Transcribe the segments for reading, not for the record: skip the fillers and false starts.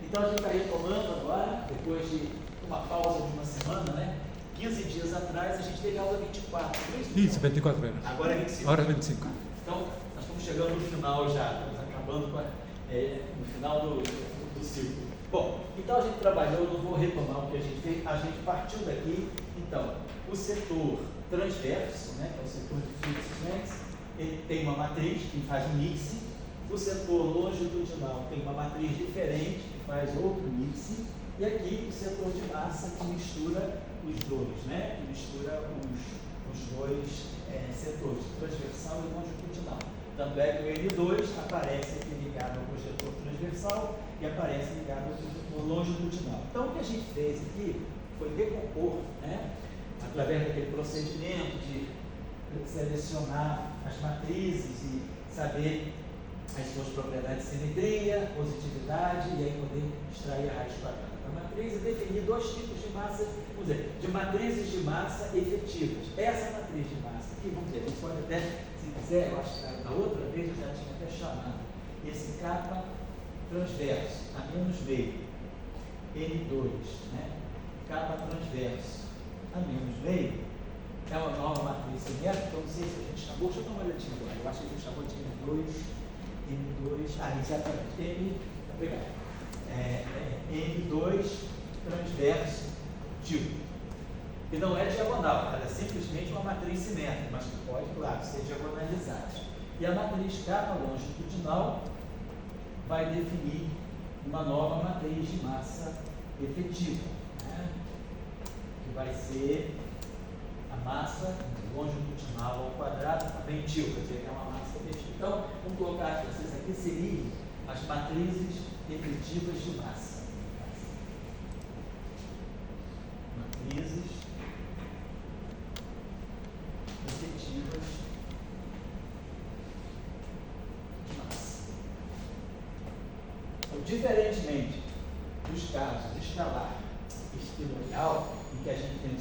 Então a gente está retomando agora, depois de uma pausa de uma semana, né? 15 dias atrás a gente teve aula 24, não é isso? Isso, 24 horas. Agora é 25. Hora 25. Então, nós estamos chegando no final já, estamos acabando no final do ciclo. Bom, então a gente trabalhou, eu não vou retomar o que a gente fez, a gente partiu daqui, então, o setor transverso, né, que é o setor de fluxos, ele tem uma matriz que faz um mix, o setor longitudinal tem uma matriz diferente que faz outro mix, e aqui o setor de massa que mistura os dois, né, que mistura os dois setores, transversal e longitudinal. Tanto é que o N2 aparece aqui ligado ao projetor transversal e aparece ligado ao projetor longitudinal. Então, o que a gente fez aqui foi decompor, né, através daquele procedimento de selecionar as matrizes e saber as suas propriedades de simetria, positividade, e aí poder extrair a raiz quadrada da matriz e definir dois tipos de massa, vamos dizer, de matrizes de massa efetivas. Essa matriz de massa aqui, vamos dizer, a gente pode até, se quiser, eu acho que da outra vez eu já tinha até chamado esse capa transverso, a menos meio, N2, né? Capa transverso, a menos meio, é uma nova matriz simétrica, eu não sei se a gente chamou, deixa eu dar uma olhadinha agora, eu acho que a gente chamou de N2, exatamente, obrigado. N2 transverso tio. E não é diagonal, ela é simplesmente uma matriz simétrica, mas que pode, claro, ser diagonalizada. E a matriz capa longitudinal vai definir uma nova matriz de massa efetiva, né? Que vai ser a massa longitudinal ao quadrado também tio, quer dizer, que é uma massa efetiva. Então, vamos colocar vocês aqui, seriam as matrizes efetivas de massa. Matrizes efetivas de massa. Então, diferentemente dos casos escalar e espinorial, em que a gente tem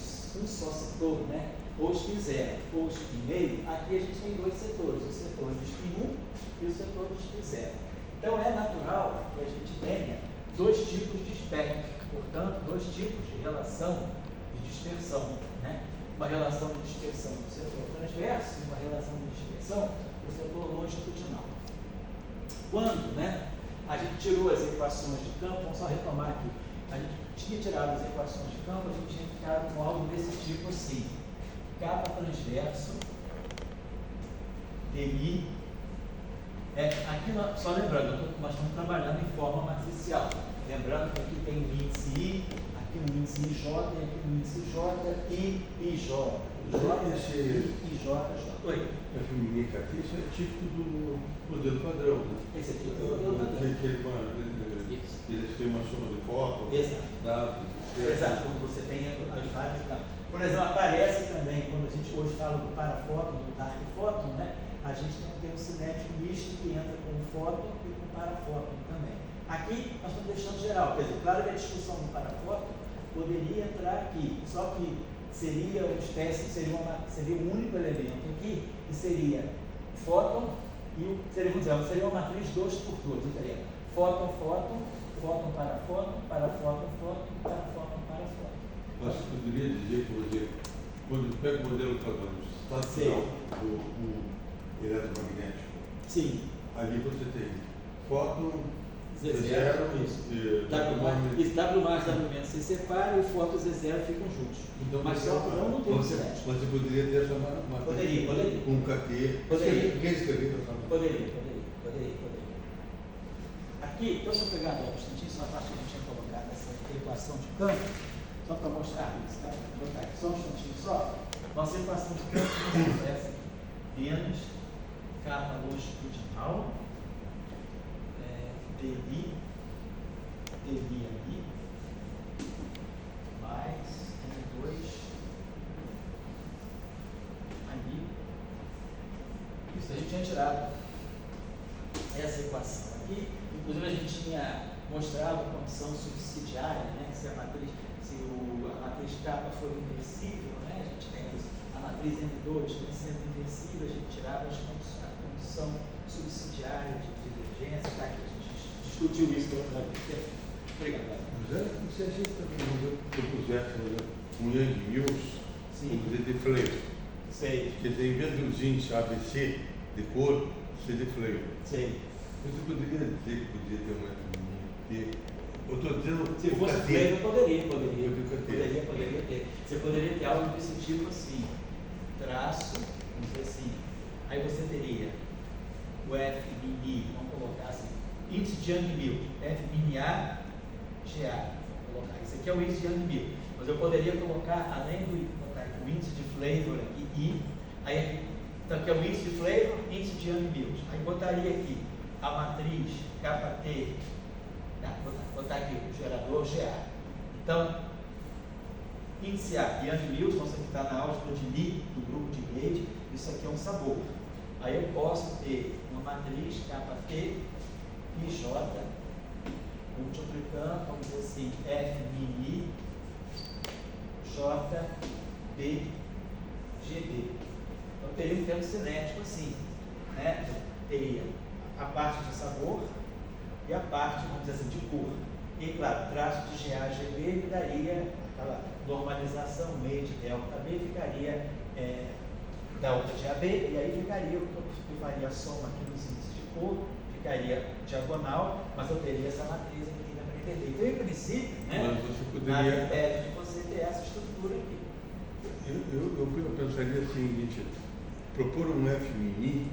um só setor, né? Ou spin 0 ou spin meio, aqui a gente tem dois setores, o setor de spin 1 e o setor de spin 0. Então é natural que a gente tenha dois tipos de espectro, portanto, dois tipos de relação de dispersão, né? Uma relação de dispersão do setor transverso e uma relação de dispersão do setor longitudinal. Quando, né, a gente tirou as equações de campo, vamos só retomar aqui, a gente tinha tirado as equações de campo, a gente tinha ficado com algo desse tipo assim, capa transverso, DI, aqui só lembrando, nós estamos trabalhando em forma matricial, lembrando que aqui tem o índice I, aqui o índice IJ, e aqui o índice J e IJ. Oi. Essa mímica aqui, isso é típico do modelo padrão, né? Esse aqui é o modelo padrão. Eles têm uma soma de fóton, dados. Exato, quando você tem as várias. Por exemplo, aparece também, quando a gente hoje fala do parafóton, do dark fóton, né? A gente tem um cinético misto que entra com o fóton e com o parafóton também. Aqui nós estamos deixando geral, quer dizer, claro que a discussão do parafóton poderia entrar aqui, só que seria uma espécie, seria um único elemento aqui, que seria fóton e seria uma matriz 2 por 2, seria fóton, fóton, fóton, parafóton, parafóton, fóton, parafóton, parafóton. Mas você poderia dizer que você, quando pega o modelo padrão, está final do eletromagnético, sim, ali você tem fóton, Z0, isso. W mais W menos se separa e o fóton e Z0 ficam juntos. Então, mas só não tem cinético. Você poderia ter essa matriz Poderia. com um KT. Poderia. Quem escreveu essa matriz? Poderia. Aqui, deixa eu pegar um instantinho, só a parte que a gente tinha colocado essa equação de campo, só para mostrar isso, tá? Vou botar aqui só um instantinho só. Nossa equação de campo é essa aqui. Menos capa longitudinal, DI ali, mais N2 ali. Isso a gente tinha tirado essa equação aqui. Inclusive a gente tinha mostrado a condição subsidiária, né? Se a matriz capa for inversível, né? A gente tem a matriz N2 sendo inversível, a gente tirava a condição subsidiária de divergência, tá? Que a gente discutiu isso outra vez. Obrigado. Mas se a gente também propusesse um Young Mills, Sim. vamos dizer, de flavor. Sei. Quer dizer, em vez dos índices ABC de cor, ser de flavor. Sei. Você poderia dizer que podia ter uma FMI? Eu estou dizendo. Se fosse flavor, poderia ter. Você poderia ter algo desse tipo assim, traço, vamos dizer assim. Aí você teria o FMI, vamos colocar assim, índice de Young Mill, FMA, GA. Vou colocar. Esse aqui é o índice de Young Mill. Mas eu poderia colocar, além do botar aqui, o índice de flavor aqui, I, aí aqui, então aqui é o índice de flavor, índice de Young Mills. Aí botaria aqui a matriz, KT, botar aqui o gerador GA. Então, iniciar Young Mills, você que está na álgebra de Lie, do grupo de Gade, isso aqui é um sabor. Aí eu posso ter uma matriz KT e J, multiplicando, vamos dizer assim, F mini J B GB. Então teria um termo cinético assim, né? Teria a parte de sabor e a parte, vamos dizer assim, de cor. E claro, traço de GA GB me daria aquela normalização, meio de delta B, ficaria delta GAB, e aí ficaria, eu faria a soma aqui nos índices de cor, ficaria diagonal, mas eu teria essa matriz aqui para entender. Então, em princípio, né, você poderia... a ideia de você ter essa estrutura aqui. Eu pensaria assim, seguinte, propor um F mini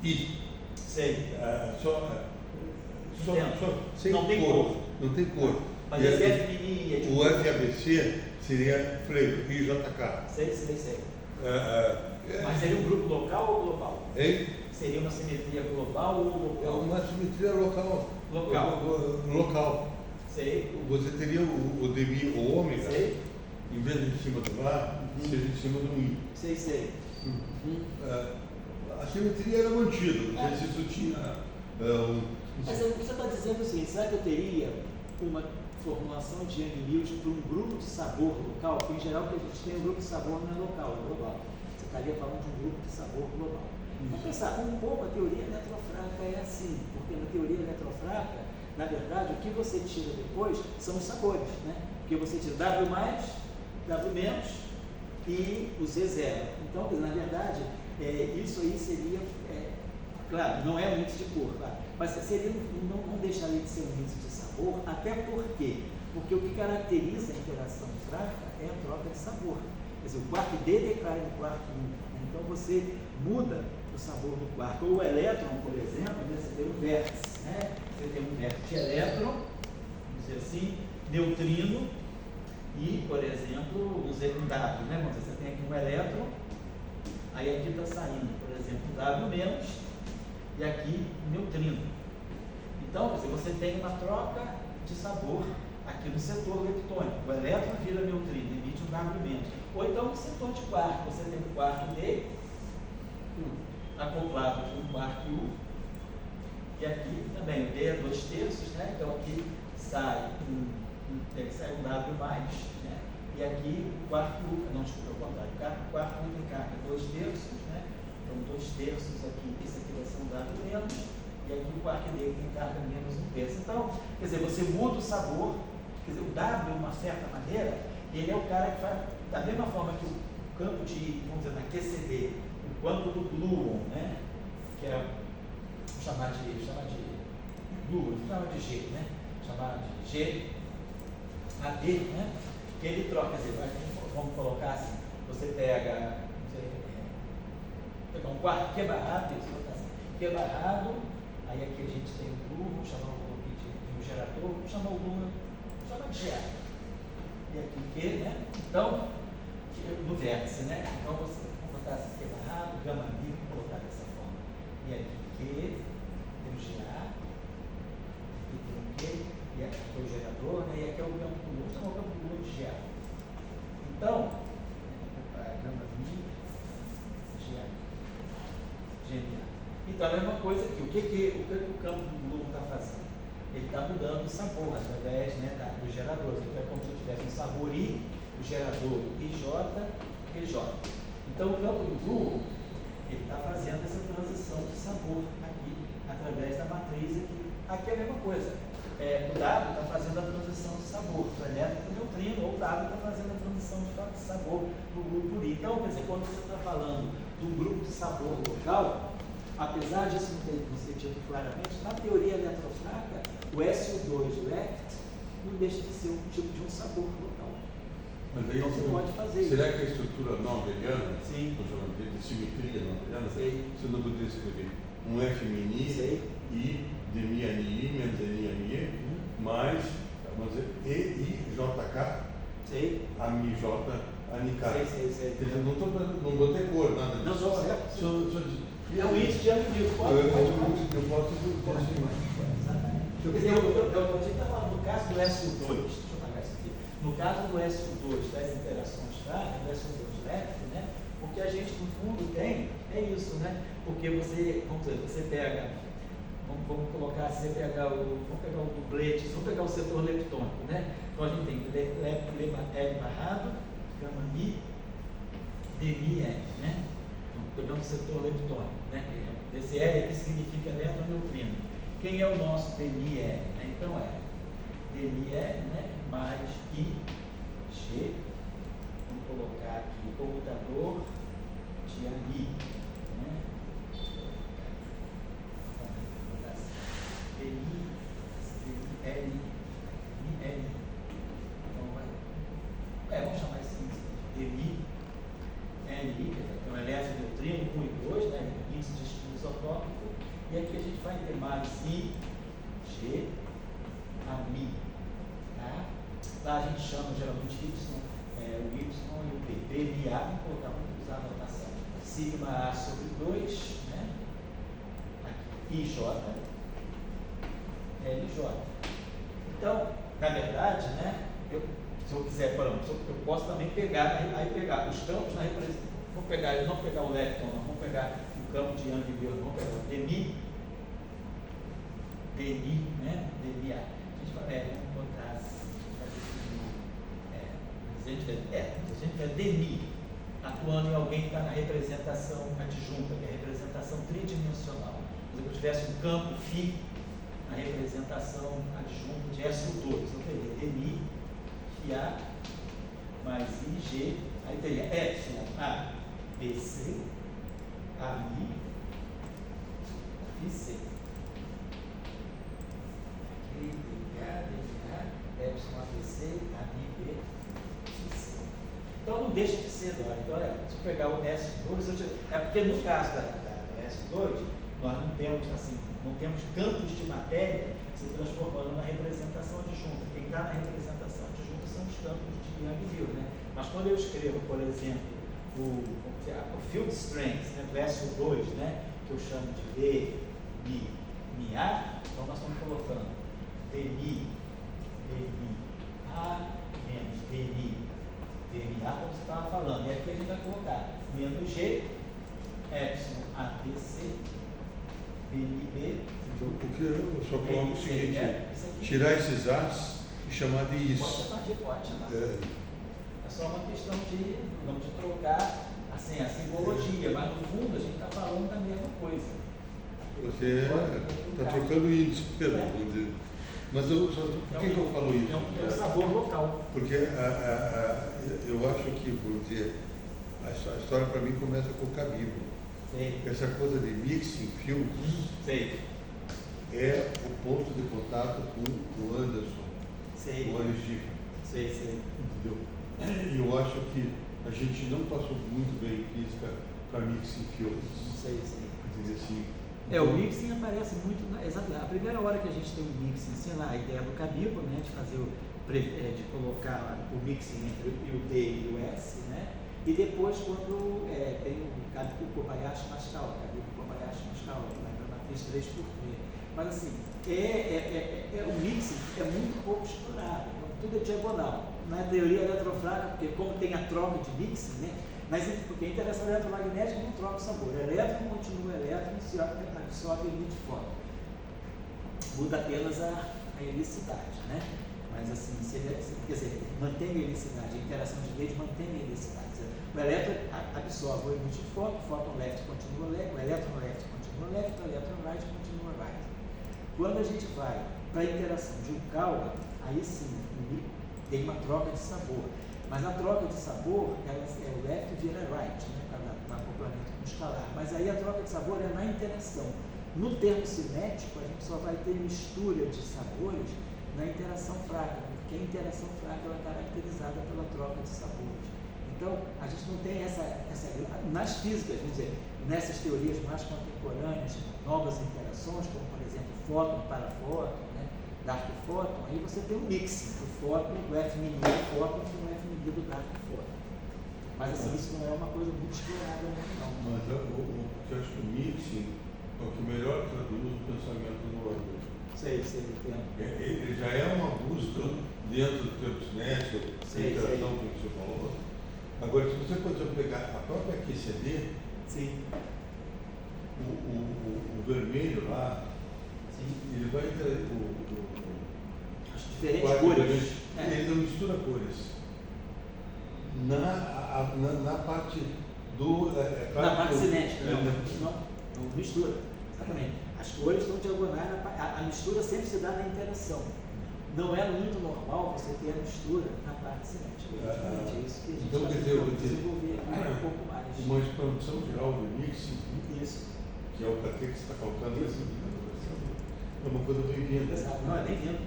I. Sei. Sem não tem cor. Não tem cor. Mas esse F mini é de o FABC seria flavor, IJK. Sei. Mas seria um grupo local ou global? Hein? Seria uma simetria global ou É local? uma simetria local. Local. Sei. Você teria o dB, o ômega, Sei. em vez de em cima do A, seja em cima do I. Sei. A simetria era mantida, não sei se isso tinha Mas você está dizendo o seguinte, será que eu teria uma formulação de Young Mills para um grupo de sabor local? Porque em geral o que a gente tem, um grupo de sabor não é local, é global. Você estaria falando de um grupo de sabor global. Vamos pensar, um pouco a teoria eletrofraca é assim, porque na teoria eletrofraca, na verdade, o que você tira depois são os sabores, né? Porque você tira W+, W- e o Z0. Então, na verdade, isso aí seria, claro, não é um índice de cor, claro, mas seria, não deixaria de ser um índice de sabor, até porque o que caracteriza a interação fraca é a troca de sabor. Quer dizer, o quark D decai no quark U. Então você muda o sabor do quark. Ou o elétron, por exemplo, você tem um vértice, né? Você tem um vértice de elétron, vamos dizer assim, neutrino e, por exemplo, um secundário, né? Vamos dizer, você tem aqui um elétron, aí aqui está saindo, por exemplo, um W- e aqui neutrino. Então, quer dizer, você tem uma troca de sabor aqui no setor leptônico. O elétron vira neutrino, emite um W-. Ou então no setor de quark, você tem um quark D acoplado com um quark U, e aqui também o D é 2/3, né? Então aqui sai um W+, né? E aqui o quark U, não, desculpa, ao contrário, o quark U tem carga 2/3, né? Então 2/3 aqui, esse aqui vai ser um W-, e aqui o quark D tem carga -1/3. Então, quer dizer, você muda o sabor, quer dizer, o W, de uma certa maneira, ele é o cara que faz, da mesma forma que o campo de, vamos dizer, na QCD, o campo do gluon, né? Que é, vamos chamar de gluon, vamos chamar de G, né? Chamar de G, AD, né? Que ele troca, quer dizer, vamos colocar assim, você pega, pegar um quarto quebrado, aí aqui a gente tem o gluon, vamos chamar o gluon aqui de um gerador, vamos chamar o gluon, vamos chamar de GA. E aqui Q, né? Então, no vértice, né? Então você vai botar assim, Q barrado, gama mi, vou colocar dessa forma. E aqui Q, tem o GA, aqui tem o Q, e aqui é o gerador, né? E aqui é o campo do Lua, chamar o campo do Lua de GA. Então, vou botar gama mi, GA, GMA. Então, a mesma coisa aqui. O que o campo do Lua está fazendo? Ele está mudando o sabor através, né, dos geradores. Então é como se eu tivesse um sabor I, o gerador IJ, PJ. Então o campo do Gluon, ele está fazendo essa transição de sabor aqui, através da matriz aqui, Aqui é a mesma coisa. O W está fazendo a transição de sabor do elétron para o neutrino, ou o W está fazendo a transição de sabor do grupo I. Então, quer dizer, quando você está falando do grupo de sabor local, apesar disso não ser dito claramente, na teoria eletrofraca, o SO2 left não deixa de ser um tipo de um sabor local. Mas aí então você pode fazer será isso. que a estrutura não abeliana, Sim. de simetria não abeliana, Sei. você não poderia escrever um F mini I de mi ani menos N ani mais, vamos dizer, E I JK Sei. a mi J ani K. Sei. Quer dizer, não botei cor, nada disso. Não, certo. É um índice de ângulo. Eu posso Quer dizer, a gente está falando no caso do SO2, deixa eu apagar isso aqui. No caso do SO2, das interações frágeis, do SO2 elétrico, né? O que a gente, no fundo, tem é isso, né? Porque você, vamos dizer, você pega, vamos colocar, você pegar vamos pegar o dublete, vamos pegar o setor leptônico, né? Então a gente tem L barrado, gama Mi, DMI L, né? Então, pegamos o setor leptônico, né? Esse L aqui significa eletroneutrino. Quem é o nosso DMI L? Né? Então é DMI L, né? Mais I, G, vamos colocar aqui, comutador de AMI, né? DMI, L, L. Então, vamos chamar assim, DMI, LI, que é um eletroneutrino, 1 e 2, né? Índice de estudo isotópico. E aqui a gente vai ter mais I, G, AMI. Tá? Lá a gente chama geralmente Y, o Y e o P. PMA, vamos colocar, vamos usar a notação. Sigma A sobre 2, né? Aqui, IJ, LJ. Então, na verdade, né? Se eu quiser, por exemplo, eu posso também pegar os campos na representação. Vou pegar, não pegar o lepton, não, vamos pegar o campo de Young e Biot, vamos pegar o DMI, né? DMA. A gente vai, vamos botar assim, se a gente tiver DMI atuando em alguém que está na representação adjunta, que é a representação tridimensional. Se eu tivesse um campo φ na representação adjunta de SO2, eu teria DMI, FA, mais IG, aí teria epsilon A, BC, AMI, FC. Epsilon ABC, AMI, FC. Então não deixa de ser Dória. Então, se eu pegar o S2, é porque no caso do S2, nós não temos campos de matéria se transformando na representação adjunta. Quem está na representação adjunta são os campos de Young e Biot, né? Mas quando eu escrevo, por exemplo, o field strength, né, do SO2, né, que eu chamo de D, Mi, MiA, então nós estamos colocando DMI, A menos DMA, como você estava falando. E aqui a gente vai colocar menos G, epsilon ABC, BNB. Porque eu só coloco o seguinte, tirar esses As e chamar de isso. Pode chamar. É só uma questão de trocar assim, a simbologia, mas no fundo a gente está falando da mesma coisa. Você está trocando índice, vamos dizer. Mas por que eu falo isso? É um sabor local. Porque eu acho que, vamos dizer, a história para mim começa com o Cabibbo. Essa coisa de mixing fields é o ponto de contato com o Anderson, o Alexandre. Entendeu? E eu acho que a gente não passou muito bem em física para mixing fields. Entendeu? Assim, o mixing aparece muito, exatamente. A primeira hora que a gente tem um mixing, sei lá, a ideia do Cabibbo, né, de fazer de colocar o mixing entre o D e o S, né, e depois quando tem o Kobayashi Maskawa, Cabibbo Kobayashi Maskawa, na matriz 3x3. Mas assim, o mixing é muito pouco explorado, tudo é diagonal. Na teoria eletrofrágica, porque como tem a troca de mixing, né, mas porque a interação eletromagnética não troca o sabor. O elétron continua elétron e absorve e emite fora. Muda apenas a helicidade, né? Mas assim, quer dizer, mantém a helicidade, a interação de rede mantém a helicidade. O elétron absorve ou emite fora, o fóton left continua left, o elétron left continua left, o elétron right continua right. Quando a gente vai para a interação de Ukawa, aí sim, tem uma troca de sabor. Mas a troca de sabor, ela é o left vira right, né, para acoplamento com escalar. Mas aí a troca de sabor é na interação. No termo cinético, a gente só vai ter mistura de sabores na interação fraca, porque a interação fraca ela é caracterizada pela troca de sabores. Então, a gente não tem essa nas físicas, vamos dizer, nessas teorias mais contemporâneas, novas interações, como por exemplo, fóton para fóton, né, dark fóton, aí você tem um mix do fóton, do F mini do fóton com o F mini do dark fóton. Mas assim, isso não é uma coisa muito explorada, não. Mas eu acho que o mixing é o que melhor traduz o pensamento do aluno. Sei, entendo. Ele já é uma busca dentro do tempo cinético, interação que você falou. Agora, se você, por exemplo, pegar a própria QCD, sim. O vermelho lá, sim, ele vai ter as diferentes cores. Ele não mistura cores. Na parte do. Na parte cinética, não mistura. Exatamente. As cores estão diagonais, a mistura sempre se dá na interação. Não é muito normal você ter a mistura na parte cinética. É isso que a gente então, quer dizer, desenvolver aqui um pouco mais. Uma expansão geral do mix, isso, que é o que você está colocando nessa versão, é uma coisa bem-vinda. Não, é bem-vindo.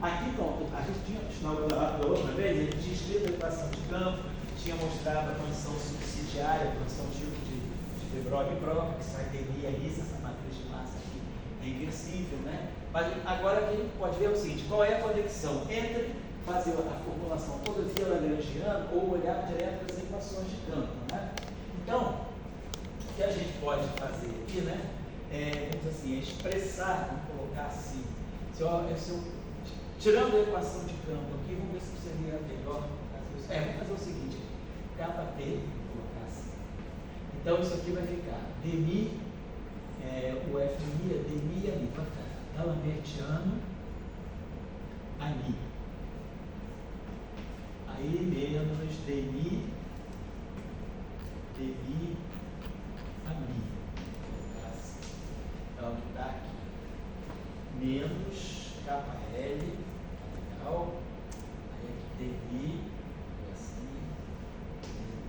Aqui, então, a gente tinha, da outra vez, a gente tinha escrito a equação de campo, tinha mostrado a condição subsidiária, a condição tipo de de Broglie e Broca, que sai dele ali, essa matriz de massa aqui é inversível, né? Mas agora a gente pode ver o seguinte, qual é a conexão entre fazer a formulação topologia lagrangiana ou olhar direto para as equações de campo, né? Então, o que a gente pode fazer aqui, né? Vamos dizer assim, expressar, vamos colocar assim, tirando a equação de campo aqui, vamos ver se seria melhor fazer vamos fazer o seguinte, KT, vou colocar assim. Então isso aqui vai ficar dmi, o FMI é dmi e ami, vai ficar D'Alembertiano ami. Aí menos dmi ami. Vou colocar assim. Então está aqui. Menos KL, legal. Aí aqui dmi, assim,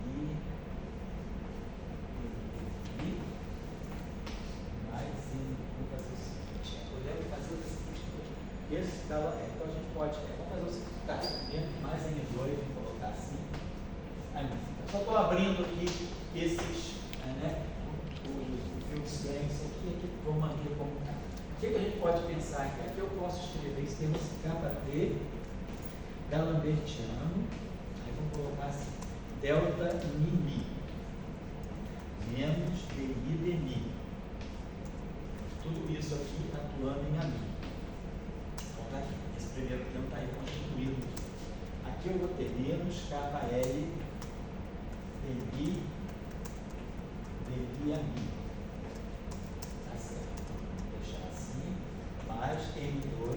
dmi, mais vou fazer o seguinte, podemos fazer o seguinte, então a gente pode, vamos fazer o seguinte, tá, mais N2, vamos colocar assim, aí, só estou abrindo aqui esses, o field strength aqui, vou manter como está. O que a gente pode pensar aqui? Aqui eu posso escrever isso, temos KT D'Alembertiano, aí vamos colocar assim, delta mi menos dmi. Tudo isso aqui atuando em ami. Então tá aqui, esse primeiro termo está aí constituído. Aqui eu vou ter menos KL dmi ami. Tá certo. Vou deixar assim, mais M2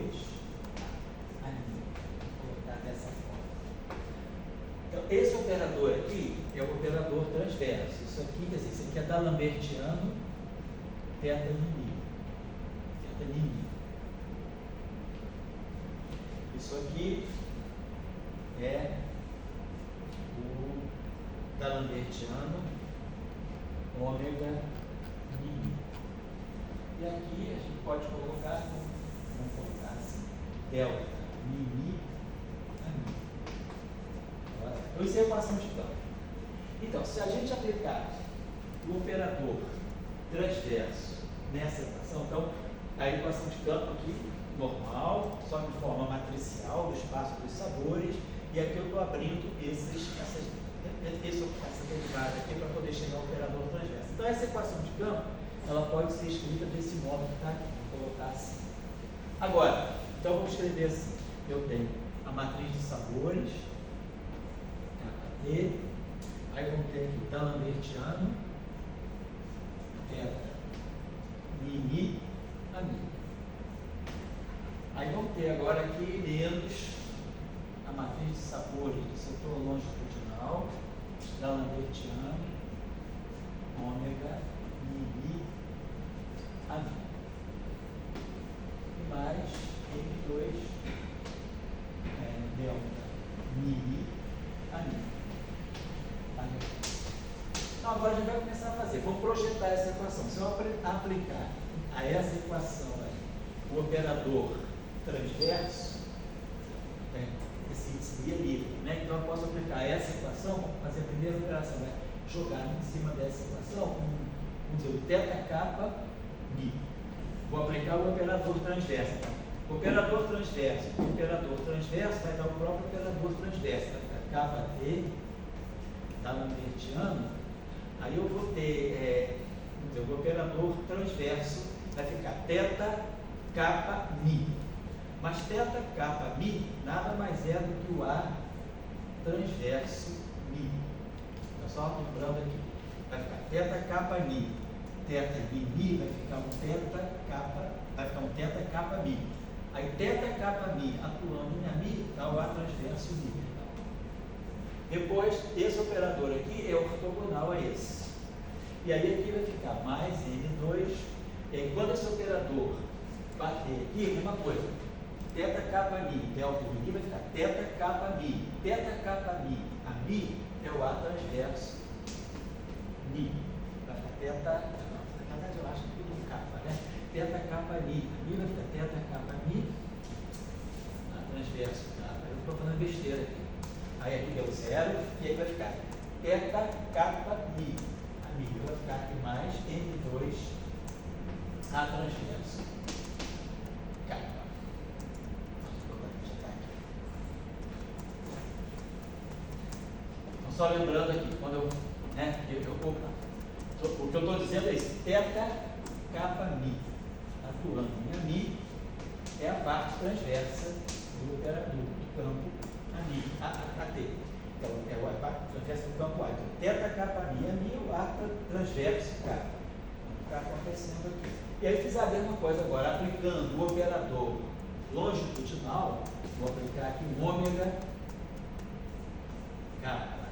ami. Vou colocar dessa forma. Então, esse operador aqui é o operador transverso. Isso aqui, quer dizer, isso aqui é D'Alembertiano θ nimi. Isso aqui é o D'Alembertiano ômega nimi. E aqui a gente pode colocar, vamos colocar assim, delta nimi ami. Então, isso é a equação de campo. Então, se a gente aplicar o operador transverso nessa equação, então, a equação de campo aqui, normal, só de forma matricial, do espaço dos sabores, e aqui eu estou abrindo essa derivada aqui para poder chegar ao operador transverso. Então, essa equação de campo, ela pode ser escrita desse modo que está aqui, vou colocar assim. Agora, então vamos escrever assim, eu tenho a matriz de sabores, KT, aí vamos ter aqui D'Alembertiano, nimi, ami. Aí vamos ter agora aqui menos a matriz de sabores do setor longitudinal, D'Alembertiano, ômega, nimi, ami. aplicar a essa equação aí, o operador transverso, esse seria livre, né? Então eu posso aplicar essa equação, vamos fazer a primeira operação, né? Jogar em cima dessa equação, vamos dizer, o θ kappa mi. Vou aplicar o operador transverso. Então, operador transverso vai dar o próprio operador transverso, vai ficar kappa t, está no lambertiano. Aí eu vou ter o operador transverso, vai ficar θ kappa mi. Mas θ kappa mi nada mais é do que o A transverso mi. Então, só lembrando aqui, vai ficar θ kappa mi. Θ mi vai ficar um θ kappa mi. Aí θ kappa mi atuando em mi, dá o A transverso mi. Depois, esse operador aqui é ortogonal a esse. E aí aqui vai ficar mais N2. E aí quando esse operador bater aqui, a mesma coisa. θ kappa mi, delta mi, vai ficar θ kappa mi. θ kappa mi, a mi é o A transverso mi. Vai ficar θ, na verdade eu acho que tudo kappa, né? θ kappa mi, a mi vai ficar θ kappa mi, A transverso kappa. Eu estou falando besteira aqui. Aí aqui deu 0, e aí vai ficar θ kappa mi. A mi vai ficar aqui mais N2 A transverso kappa. Então, só lembrando aqui, quando o que eu estou dizendo é isso, θ kappa mi, atuando em mi, é a parte transversa do operador, do campo AT. Então, é a parte transversa do campo A. Então, θ kappa mi, a mi é o A transverso kappa. Está acontecendo aqui. E aí fiz a mesma coisa agora, aplicando o operador longitudinal, vou aplicar aqui o ômega kappa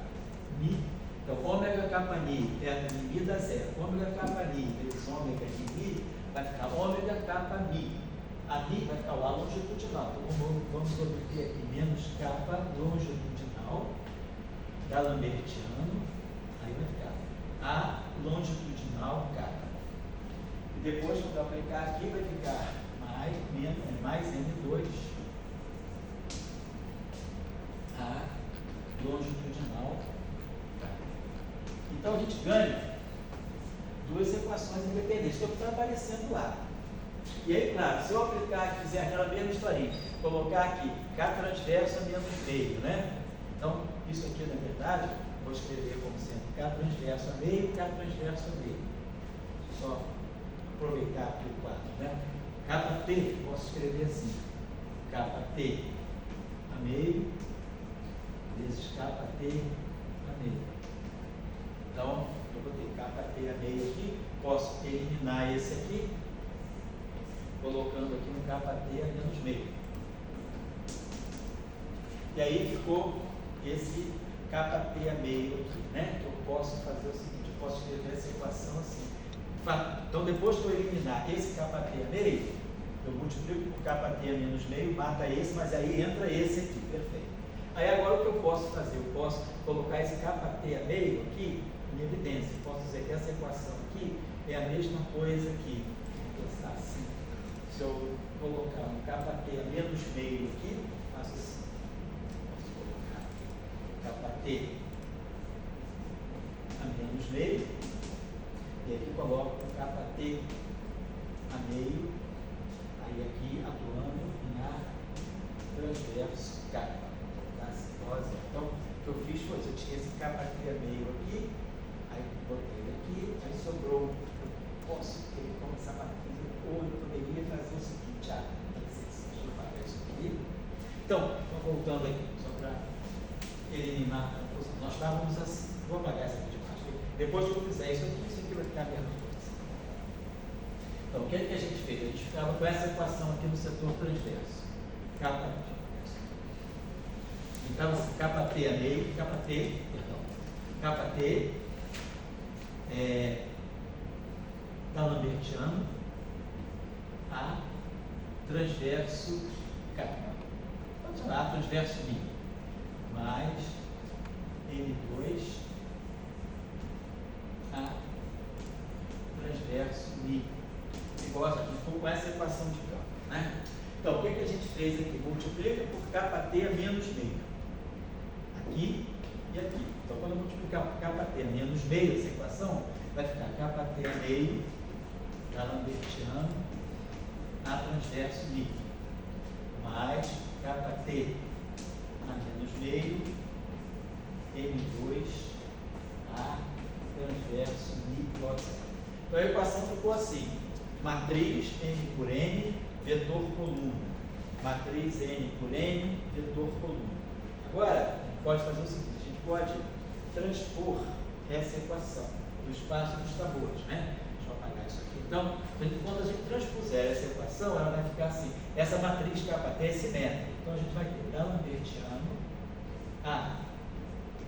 mi. Então, ômega kappa mi, θ de mi dá 0. Ômega kappa mi vezes ômega de mi vai ficar ômega kappa mi. A mi vai ficar lá longitudinal. Então, vamos obter aqui menos kappa longitudinal da lambertiano. Aí vai ficar A longitudinal kappa. E depois, quando eu aplicar aqui, vai ficar mais N2 A longitudinal kappa. Então, a gente ganha duas equações independentes, que está aparecendo lá. E aí, claro, se eu aplicar, fizer aquela mesma historinha, colocar aqui K transverso a menos meio, né? Então, isso aqui, na verdade, vou escrever como sendo K transverso a meio, K transverso a meio. Só aproveitar aqui o quadro, né? Kt, posso escrever assim, Kt a meio, vezes Kt a meio. Então, eu vou ter Kt a meio aqui, posso eliminar esse aqui, colocando aqui um Kt a menos meio. E aí ficou esse Kt a meio aqui, né? Eu posso fazer o seguinte, eu posso escrever essa equação assim. Então, depois que eu eliminar esse Kt a meio, eu multiplico por Kt a menos meio, mata esse, mas aí entra esse aqui, perfeito. Aí agora o que eu posso fazer? Eu posso colocar esse Kt a meio aqui em evidência. Eu posso dizer que essa equação aqui é a mesma coisa aqui. Vou pensar assim. Se eu colocar um Kt a menos meio aqui, faço assim. Posso colocar Kt a menos meio. E aqui coloco um Kt a meio. Aí aqui atuando em A transverso kappa. Então, o que eu fiz foi, eu tinha esse Kt a meio aqui, aí botei ele aqui, aí sobrou, eu posso ter que começar a matriz, ou eu poderia fazer o seguinte, deixa eu pagar isso aqui. Então, voltando aqui, só para eliminar a confusão. Nós estávamos assim, vou apagar essa aqui de baixo. Depois que eu fizer isso aqui vai ficar a mesma coisa. Então, o que a gente fez? A gente ficava com essa equação aqui no setor transverso. Então, Kt a meio, Kt da lambertiano A transverso kappa. Vamos chamar A transverso mi, mais N2 A transverso mi. negócio aqui, ficou com essa equação de campo, né? Então, o que a gente fez aqui? Multiplica por kT menos meio. Aqui e aqui. Então, quando eu multiplicar por kT menos meio, essa equação, vai ficar kT a meio, está lambertiano, A transverso mi, mais kT a menos meio, M2, A transverso mi coseno. Então, a equação ficou assim: matriz M por N, vetor coluna. Matriz N por N, vetor coluna. Agora, a gente pode fazer o seguinte: a gente pode transpor essa equação no espaço dos sabores, né? Deixa eu apagar isso aqui. Então, quando a gente transpuser essa equação, ela vai ficar assim: essa matriz kT é simétrica. Então, a gente vai ter lambertiano A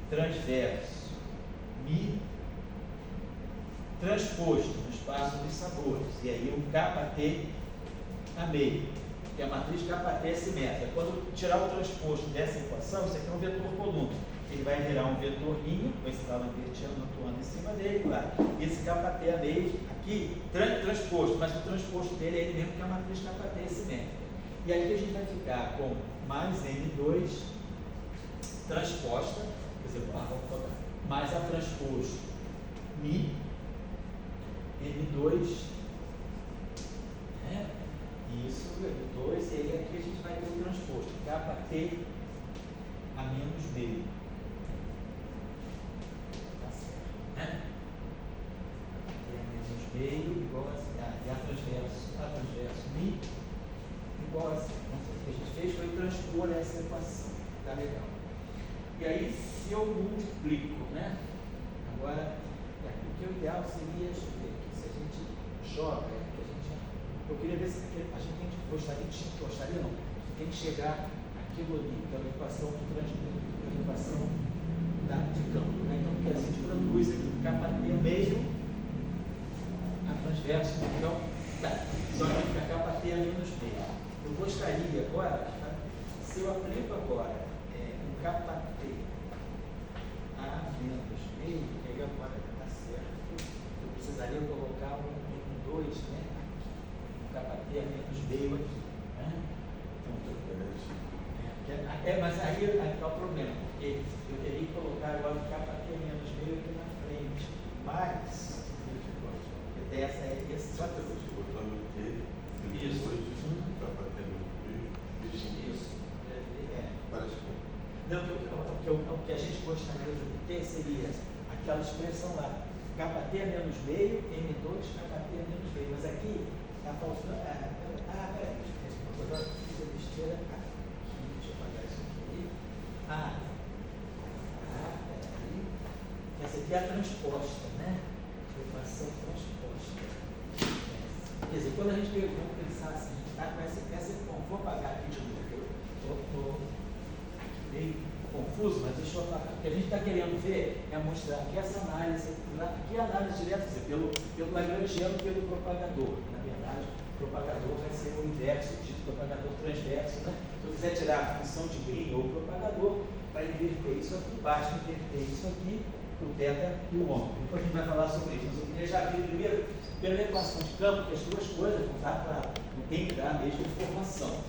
transverso mi transposto no espaço dos sabores, e aí o kT a meio, que a matriz kT é simétrica. Quando tirar o transposto dessa equação, isso aqui é um vetor coluna, ele vai virar um vetorzinho, com esse lambertiano atuando em cima dele, claro. E esse kT a meio aqui, transposto, mas o transposto dele é ele mesmo, que a matriz kT é simétrica. E aqui a gente vai ficar com mais N2 transposta, quer dizer, mais a transposto mi M2, né? Isso, M2, e aí aqui a gente vai ter o transposto, kT a menos meio. Tá certo, né? kT a menos meio igual a transverso mi igual a zero. Então, o que a gente fez foi transpor essa equação. Tá legal. E aí, se eu multiplico, né? Agora, o que o ideal seria, deixa eu ver aqui, se a gente joga, eu queria ver se a gente tem que gostaria não, tem que chegar àquilo ali, que é uma equação de transporte, a equação de campo, né? Então, porque a gente produz aqui o kT meio a transverso, então, só que fica kT a menos meio. Eu gostaria agora, se eu aplico agora um kT a menos meio, que aí agora está certo, eu precisaria colocar um M2, né? kT a menos meio aqui, né? Então, mas aí está o problema, porque eu teria que colocar agora o kT a menos meio aqui na frente, mas essa é esse. Só que eu estou botando aqui, isso. Isso. Parece bom. Não, o que a gente gostaria de obter seria aquela expressão lá, kT a menos meio, M2, kT a menos meio, mas aqui está faltando. Peraí, eu fiz a besteira aqui. Deixa eu apagar isso aqui. Peraí. Essa aqui é a transposta, né? Equação transposta. Quer dizer, quando a gente vamos pensar assim, tá? Bom, vou apagar aqui de novo. Estou meio confuso, mas deixa eu apagar. O que a gente está querendo ver é mostrar que essa análise, aqui a análise direta, pelo lagrangiano, pelo propagador. Na verdade, o propagador vai ser o inverso de propagador transverso, né? Se eu quiser tirar a função de Green ou propagador, para inverter isso aqui, basta inverter isso aqui, o θ e o ômega. Depois a gente vai falar sobre isso. Mas eu queria já ver primeiro, pela equação de campo, que as duas coisas não dá para, não tem que dar a mesma informação.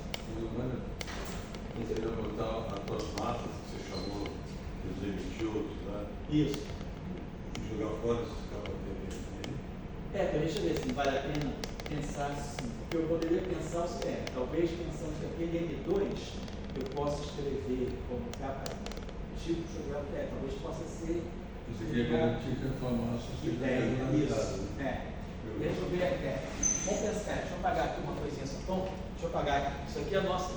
Você vai botar as tuas massas que você chamou, que os emitiu, né? Isso. E jogar fora esses KT. Deixa eu ver se vale a pena pensar assim. Porque eu poderia pensar o seguinte, talvez pensando que aquele M2 eu possa escrever como tipo jogar talvez possa ser. Você quer garantir que a tua massa seja isso. Deixa eu ver. Vamos pensar, deixa eu apagar aqui uma coisinha só. Então, deixa eu apagar aqui. Isso aqui é a nossa.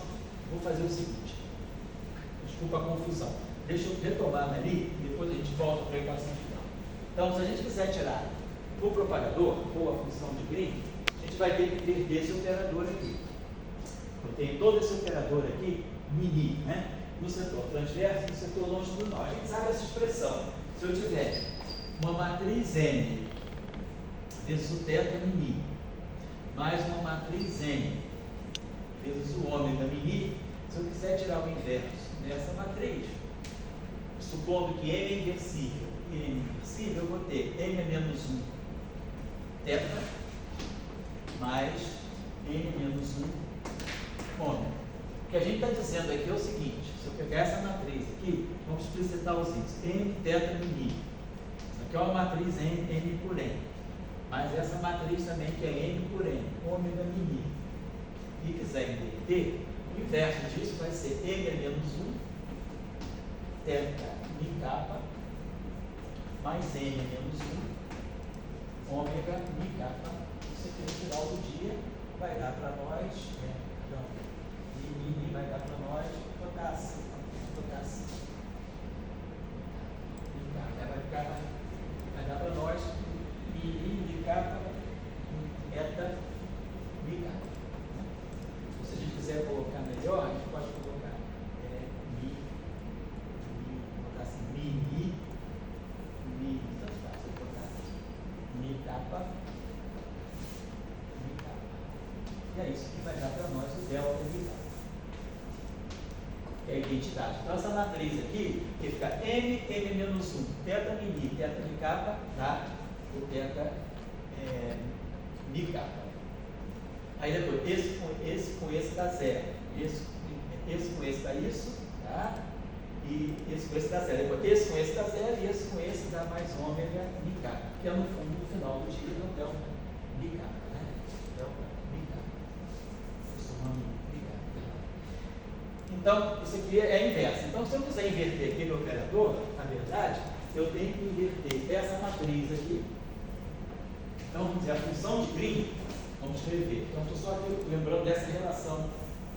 Vou fazer o seguinte. Desculpa a confusão. Deixa eu retomar ali e depois a gente volta para a equação final. Então, se a gente quiser tirar o propagador ou a função de Green, a gente vai ter que ter desse operador aqui. Eu tenho todo esse operador aqui, mini, né? No setor transverso e no setor longitudinal. A gente sabe essa expressão. Se eu tiver uma matriz N vezes o θ mini, mais uma matriz N vezes o ômega mini, se eu quiser tirar o inverso dessa matriz, supondo que M é inversível e N é inversível, eu vou ter M é menos 1 θ mais N menos 1 ômega. O que a gente está dizendo aqui é o seguinte: se eu pegar essa matriz aqui, vamos explicitar os itens, N, θ, μi. Isso aqui é uma matriz N por N. Mas essa matriz também que é N por N, ômega μi. E quiser inverter, o inverso disso vai ser N menos 1, θ, mi kappa, mais N menos 1, ômega mi kappa. Isso aqui no final do dia vai dar para nós, mi vai dar para nós, botar assim. Vai dar para nós mi kappa, eta mi kappa. Se a gente quiser colocar melhor, a gente pode colocar botar assim, mi, tanto faz, vou botar assim, mi kappa. E é isso que vai dar para nós o delta mi kappa. Que é a identidade. Então essa matriz aqui, que fica N menos 1, θ mi kappa, dá o θ mi kappa. Aí depois, esse com esse dá zero. Esse com esse dá isso, tá? E esse com esse dá zero. Depois, esse com esse dá zero e esse com esse dá mais ômega mi kappa. Que é no fundo, no final do dia, o delta mi kappa, né? Delta mi kappa. Somando mi kappa. Então, isso aqui é inverso. Então, se eu quiser inverter aquele operador, na verdade, eu tenho que inverter essa matriz aqui. Então, vamos dizer, a função de Green, vamos escrever. Então, estou só aqui lembrando dessa relação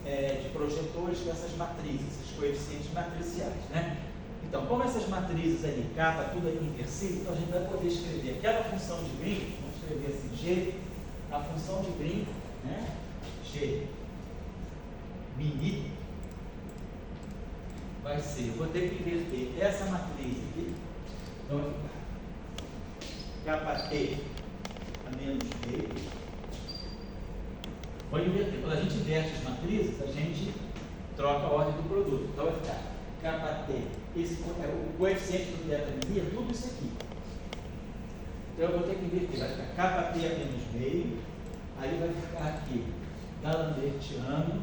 de projetores com essas matrizes, esses coeficientes matriciais, né? Então, como essas matrizes ali, kappa, tudo aqui inversível, então a gente vai poder escrever aquela função de Green, vamos escrever assim, G, a função de Green, né? G, mini, vai ser, eu vou ter que inverter essa matriz aqui, então vai ficar kappa T a menos meio. Vou inverter. Quando a gente inverte as matrizes, a gente troca a ordem do produto. Então vai ficar kappa T, o coeficiente do θ mi é tudo isso aqui. Então eu vou ter que inverter, vai ficar kappa T a menos meio, aí vai ficar aqui D'Alembertiano.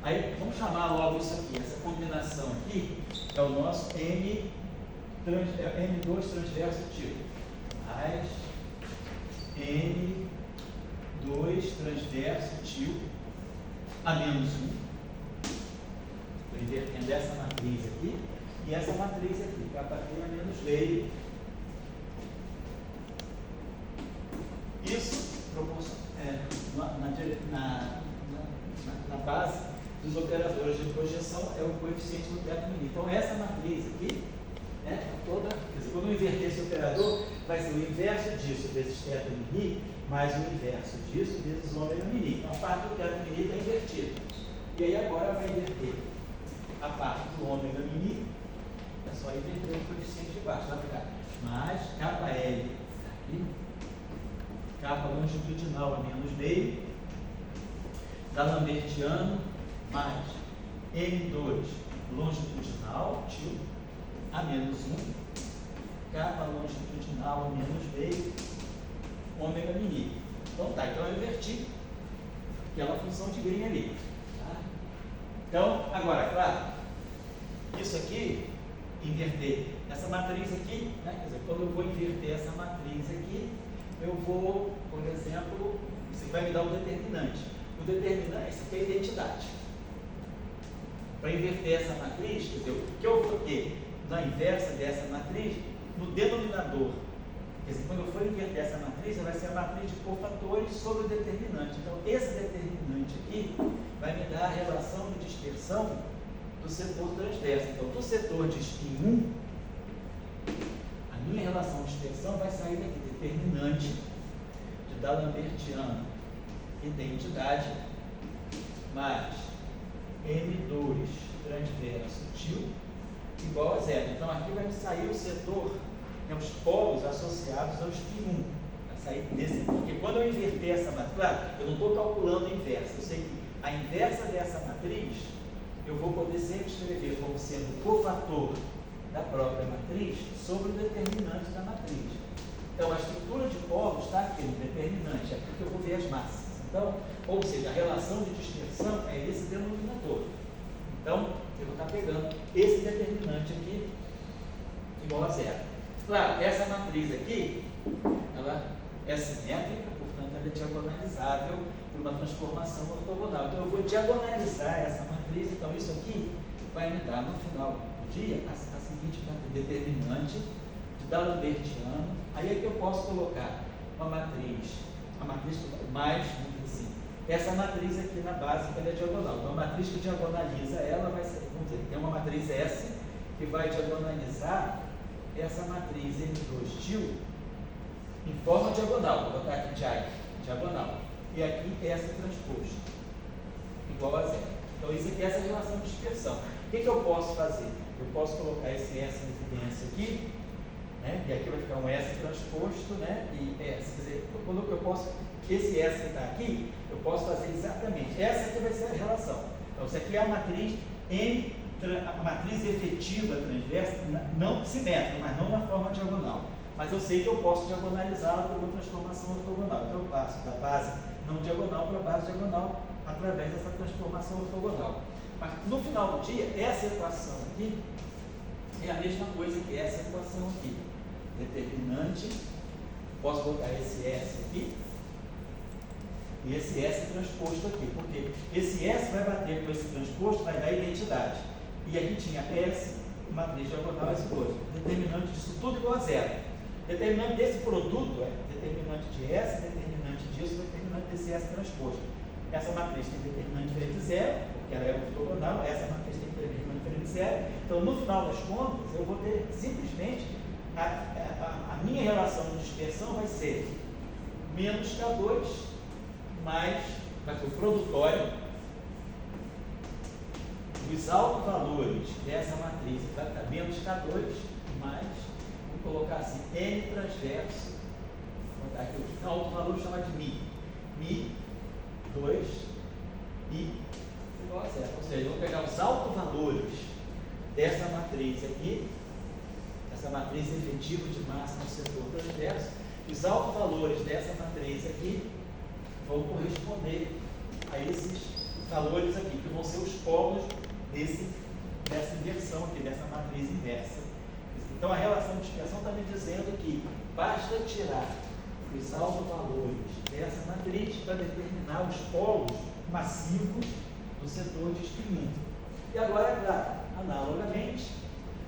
Aí vamos chamar logo isso aqui, essa combinação aqui é o nosso M2 transverso tio, mais N2 transverso tio a menos 1. Estou invertendo essa matriz aqui e essa matriz aqui, kappa T a menos meio. Isso na base dos operadores de projeção é o coeficiente do θ mi. Então essa matriz aqui, né, toda, quer dizer, quando eu inverter esse operador, vai ser o inverso disso vezes θ mi, mais o inverso disso vezes ômega mi. Então a parte do θ mi está invertida. E aí agora vai inverter a parte do ômega mi, é só inverter o coeficiente de baixo, vai ficar mais kappa L aqui, kappa longitudinal a menos meio, D'Alembertiano, mais N2 longitudinal, tio, a menos 1, kappa longitudinal a menos meio, ômega mi. Então tá, então eu inverti aquela função de Green ali. Tá? Então, agora, claro, isso aqui, inverter essa matriz aqui, né? Quer dizer, quando eu vou inverter essa matriz aqui, eu vou, por exemplo, isso vai me dar o determinante. O determinante, isso aqui é a identidade. Para inverter essa matriz, quer dizer, o que eu vou ter na inversa dessa matriz, no denominador. Quer dizer, quando eu for inverter essa matriz, ela vai ser a matriz de cofatores sobre o determinante. Então, esse determinante aqui vai me dar a relação de dispersão do setor transverso. Então, do setor de spin 1, a minha relação de dispersão vai sair daqui, determinante de D'Alembertiano, identidade, mais M2 transverso tio igual a zero. Então aqui vai sair o setor, os polos associados ao spin 1. Vai sair desse, porque quando eu inverter essa matriz, claro, eu não estou calculando a inversa, eu sei que a inversa dessa matriz eu vou poder sempre escrever como sendo o cofator da própria matriz sobre o determinante da matriz. Então a estrutura de polos está aqui no determinante, é aqui que eu vou ver as massas. Então, ou seja, a relação de dispersão é esse denominador. Então, eu vou estar pegando esse determinante aqui igual a zero. Claro, essa matriz aqui, ela é simétrica, portanto, ela é diagonalizável por uma transformação ortogonal. Então, eu vou diagonalizar essa matriz. Então, isso aqui vai me dar, no final do dia, a seguinte determinante de D'Albertiano. Aí é que eu posso colocar uma matriz, a matriz mais, assim, essa matriz aqui na base, que ela é diagonal. Então, a matriz que diagonaliza ela vai ser, vamos dizer, tem uma matriz S que vai diagonalizar essa matriz M2 til em forma diagonal. Vou botar aqui diagonal. E aqui S transposto, igual a zero. Então, isso aqui é essa relação de dispersão. O que eu posso fazer? Eu posso colocar esse S em evidência aqui, né? E aqui vai ficar um S transposto, né? E S, quer dizer, quando eu posso, esse S que está aqui, eu posso fazer exatamente, essa aqui vai ser a relação. Então, isso aqui é a matriz a matriz efetiva transversa, não simétrica, mas não na forma diagonal. Mas eu sei que eu posso diagonalizá-la por uma transformação ortogonal. Então, eu passo da base não diagonal para a base diagonal através dessa transformação ortogonal. Mas, no final do dia, essa equação aqui é a mesma coisa que essa equação aqui. Determinante, posso botar esse S aqui e esse S transposto aqui, porque esse S vai bater com esse transposto, vai dar identidade. E aqui tinha S, matriz diagonal, S coisa. Determinante disso tudo igual a zero. Determinante desse produto é determinante de S, determinante disso, determinante desse S transposto. Essa matriz tem determinante diferente de zero, porque ela é ortogonal, essa matriz tem determinante diferente de zero. Então, no final das contas, eu vou ter simplesmente a minha relação de dispersão vai ser menos K2 mais, vai ser o produtório dos autovalores dessa matriz, vai ficar menos K2 mais, vou colocar assim, N transverso, vou botar aqui o autovalor chamado de Mi 2 e igual a zero. Ou seja, eu vou pegar os autovalores dessa matriz aqui, essa matriz efetiva de massa no setor transverso, os autovalores dessa matriz aqui vão corresponder a esses valores aqui, que vão ser os polos dessa inversão aqui, dessa matriz inversa. Então, a relação de dispersão está me dizendo que basta tirar os autovalores dessa matriz para determinar os polos massivos do setor de espinho. E agora, é claro, analogamente,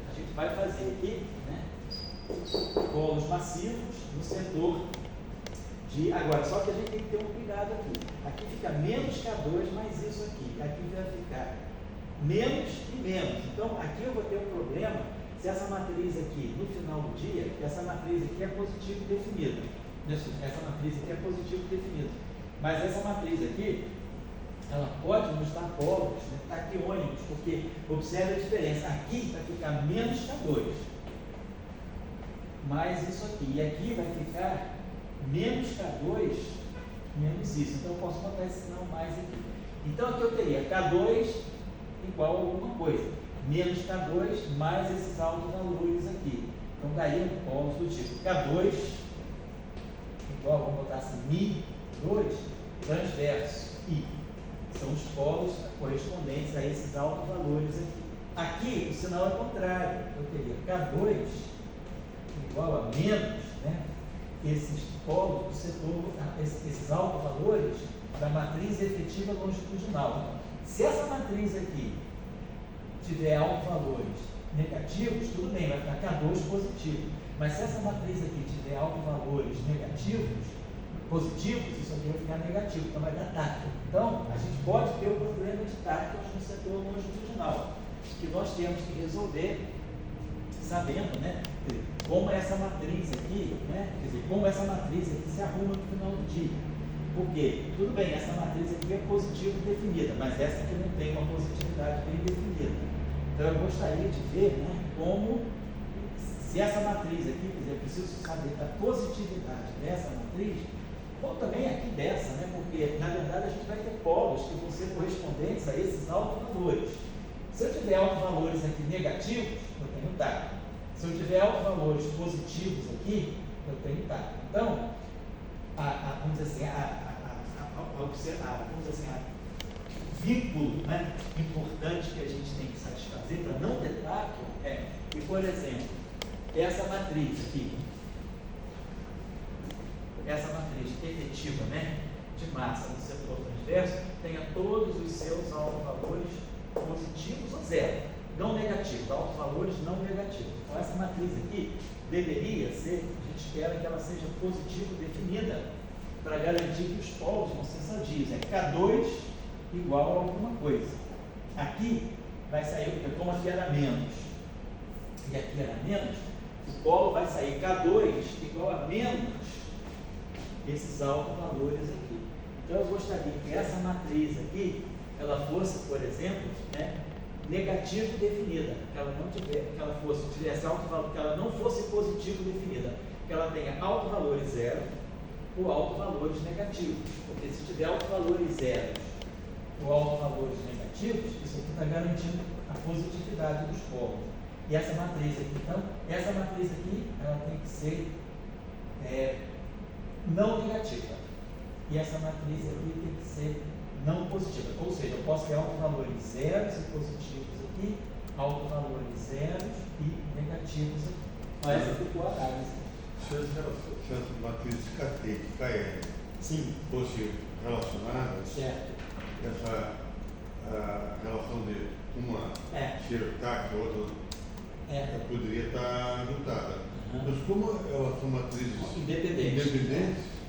a gente vai fazer aqui, né, polos massivos no setor de... Agora, só que a gente tem que ter um cuidado aqui. Aqui fica menos K2 mais isso aqui. Aqui vai ficar menos e menos. Então, aqui eu vou ter um problema se essa matriz aqui, no final do dia, essa matriz aqui é positivo definido. Essa matriz aqui é positivo definido. Mas essa matriz aqui, ela pode nos dar polos, né, taquiônicos, porque observe a diferença. Aqui vai ficar menos K2 mais isso aqui. E aqui vai ficar menos K2 menos isso. Então, eu posso botar esse sinal mais aqui. Então, aqui eu teria K2 igual a alguma coisa. Menos K2 mais esses altos valores aqui. Então, daria polos do tipo K2 igual, vamos botar assim, Mi2 transverso I. São os polos correspondentes a esses altos valores aqui. Aqui, o sinal é contrário. Eu teria K2 igual a menos, né, esses polos do setor, esses altos valores da matriz efetiva longitudinal. Se essa matriz aqui tiver altos valores negativos, tudo bem, vai ficar K2 positivo. Mas se essa matriz aqui tiver altos valores negativos, positivos, isso aqui vai ficar negativo, então vai dar táquio. Então, a gente pode ter o problema de táquios no setor longitudinal, que nós temos que resolver sabendo, né, como essa matriz aqui, né, quer dizer, como essa matriz aqui se arruma no final do dia. Porque, tudo bem, essa matriz aqui é positiva definida, mas essa aqui não tem uma positividade bem definida. Então, eu gostaria de ver, né, como, se essa matriz aqui, quer dizer, eu preciso saber da positividade dessa matriz, ou também aqui dessa, né, porque, na verdade, a gente vai ter polos que vão ser correspondentes a esses altos valores. Se eu tiver altos valores aqui negativos, eu tenho táquio. Se eu tiver altos valores positivos aqui, eu tenho táquio. Então, vamos dizer assim, vamos dizer assim, vínculo, né, importante que a gente tem que satisfazer para não ter tacto que, por exemplo, essa matriz aqui, essa matriz efetiva, né, de massa do setor transverso, tenha todos os seus autovalores positivos ou zero, não negativos, autovalores não negativos. Então essa matriz aqui deveria ser, a gente espera que ela seja positivo definida para garantir que os polos vão ser sadios. K2 igual a alguma coisa. Aqui vai sair, como aqui era menos e aqui era menos, o polo vai sair K2 igual a menos esses autovalores aqui. Então eu gostaria que essa matriz aqui, ela fosse, por exemplo, né, negativo definida, que ela não tivesse, que ela tivesse autovalor, que ela não fosse positivo definida, que ela tenha autovalores zero ou autovalores negativos, porque se tiver autovalores zeros ou autovalores negativos, isso aqui está garantindo a positividade dos polos. E essa matriz aqui, então, essa matriz aqui, ela tem que ser não negativa. E essa matriz aqui tem que ser não positiva. Ou seja, eu posso ter autovalores zeros e positivos aqui, autovalores zeros e negativos aqui. Mas essa ficou a análise. Se as matrizes KT e KL fossem relacionadas, certo, essa relação de uma ser tática, a outra poderia estar juntada. Mas como elas são matrizes independentes,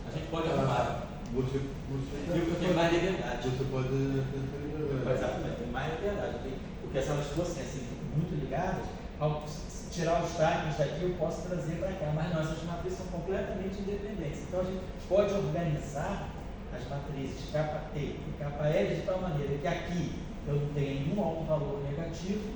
a gente pode arrumar. Você viu que eu tenho mais liberdade. Você pode ter liberdade. Exatamente, tem mais liberdade. Porque se elas fossem assim, muito ligadas, ao tirar os timings daqui eu posso trazer para cá. Mas não, essas matrizes são completamente independentes. Então a gente pode organizar as matrizes KT e KL de tal maneira que aqui eu não tenha nenhum autovalor negativo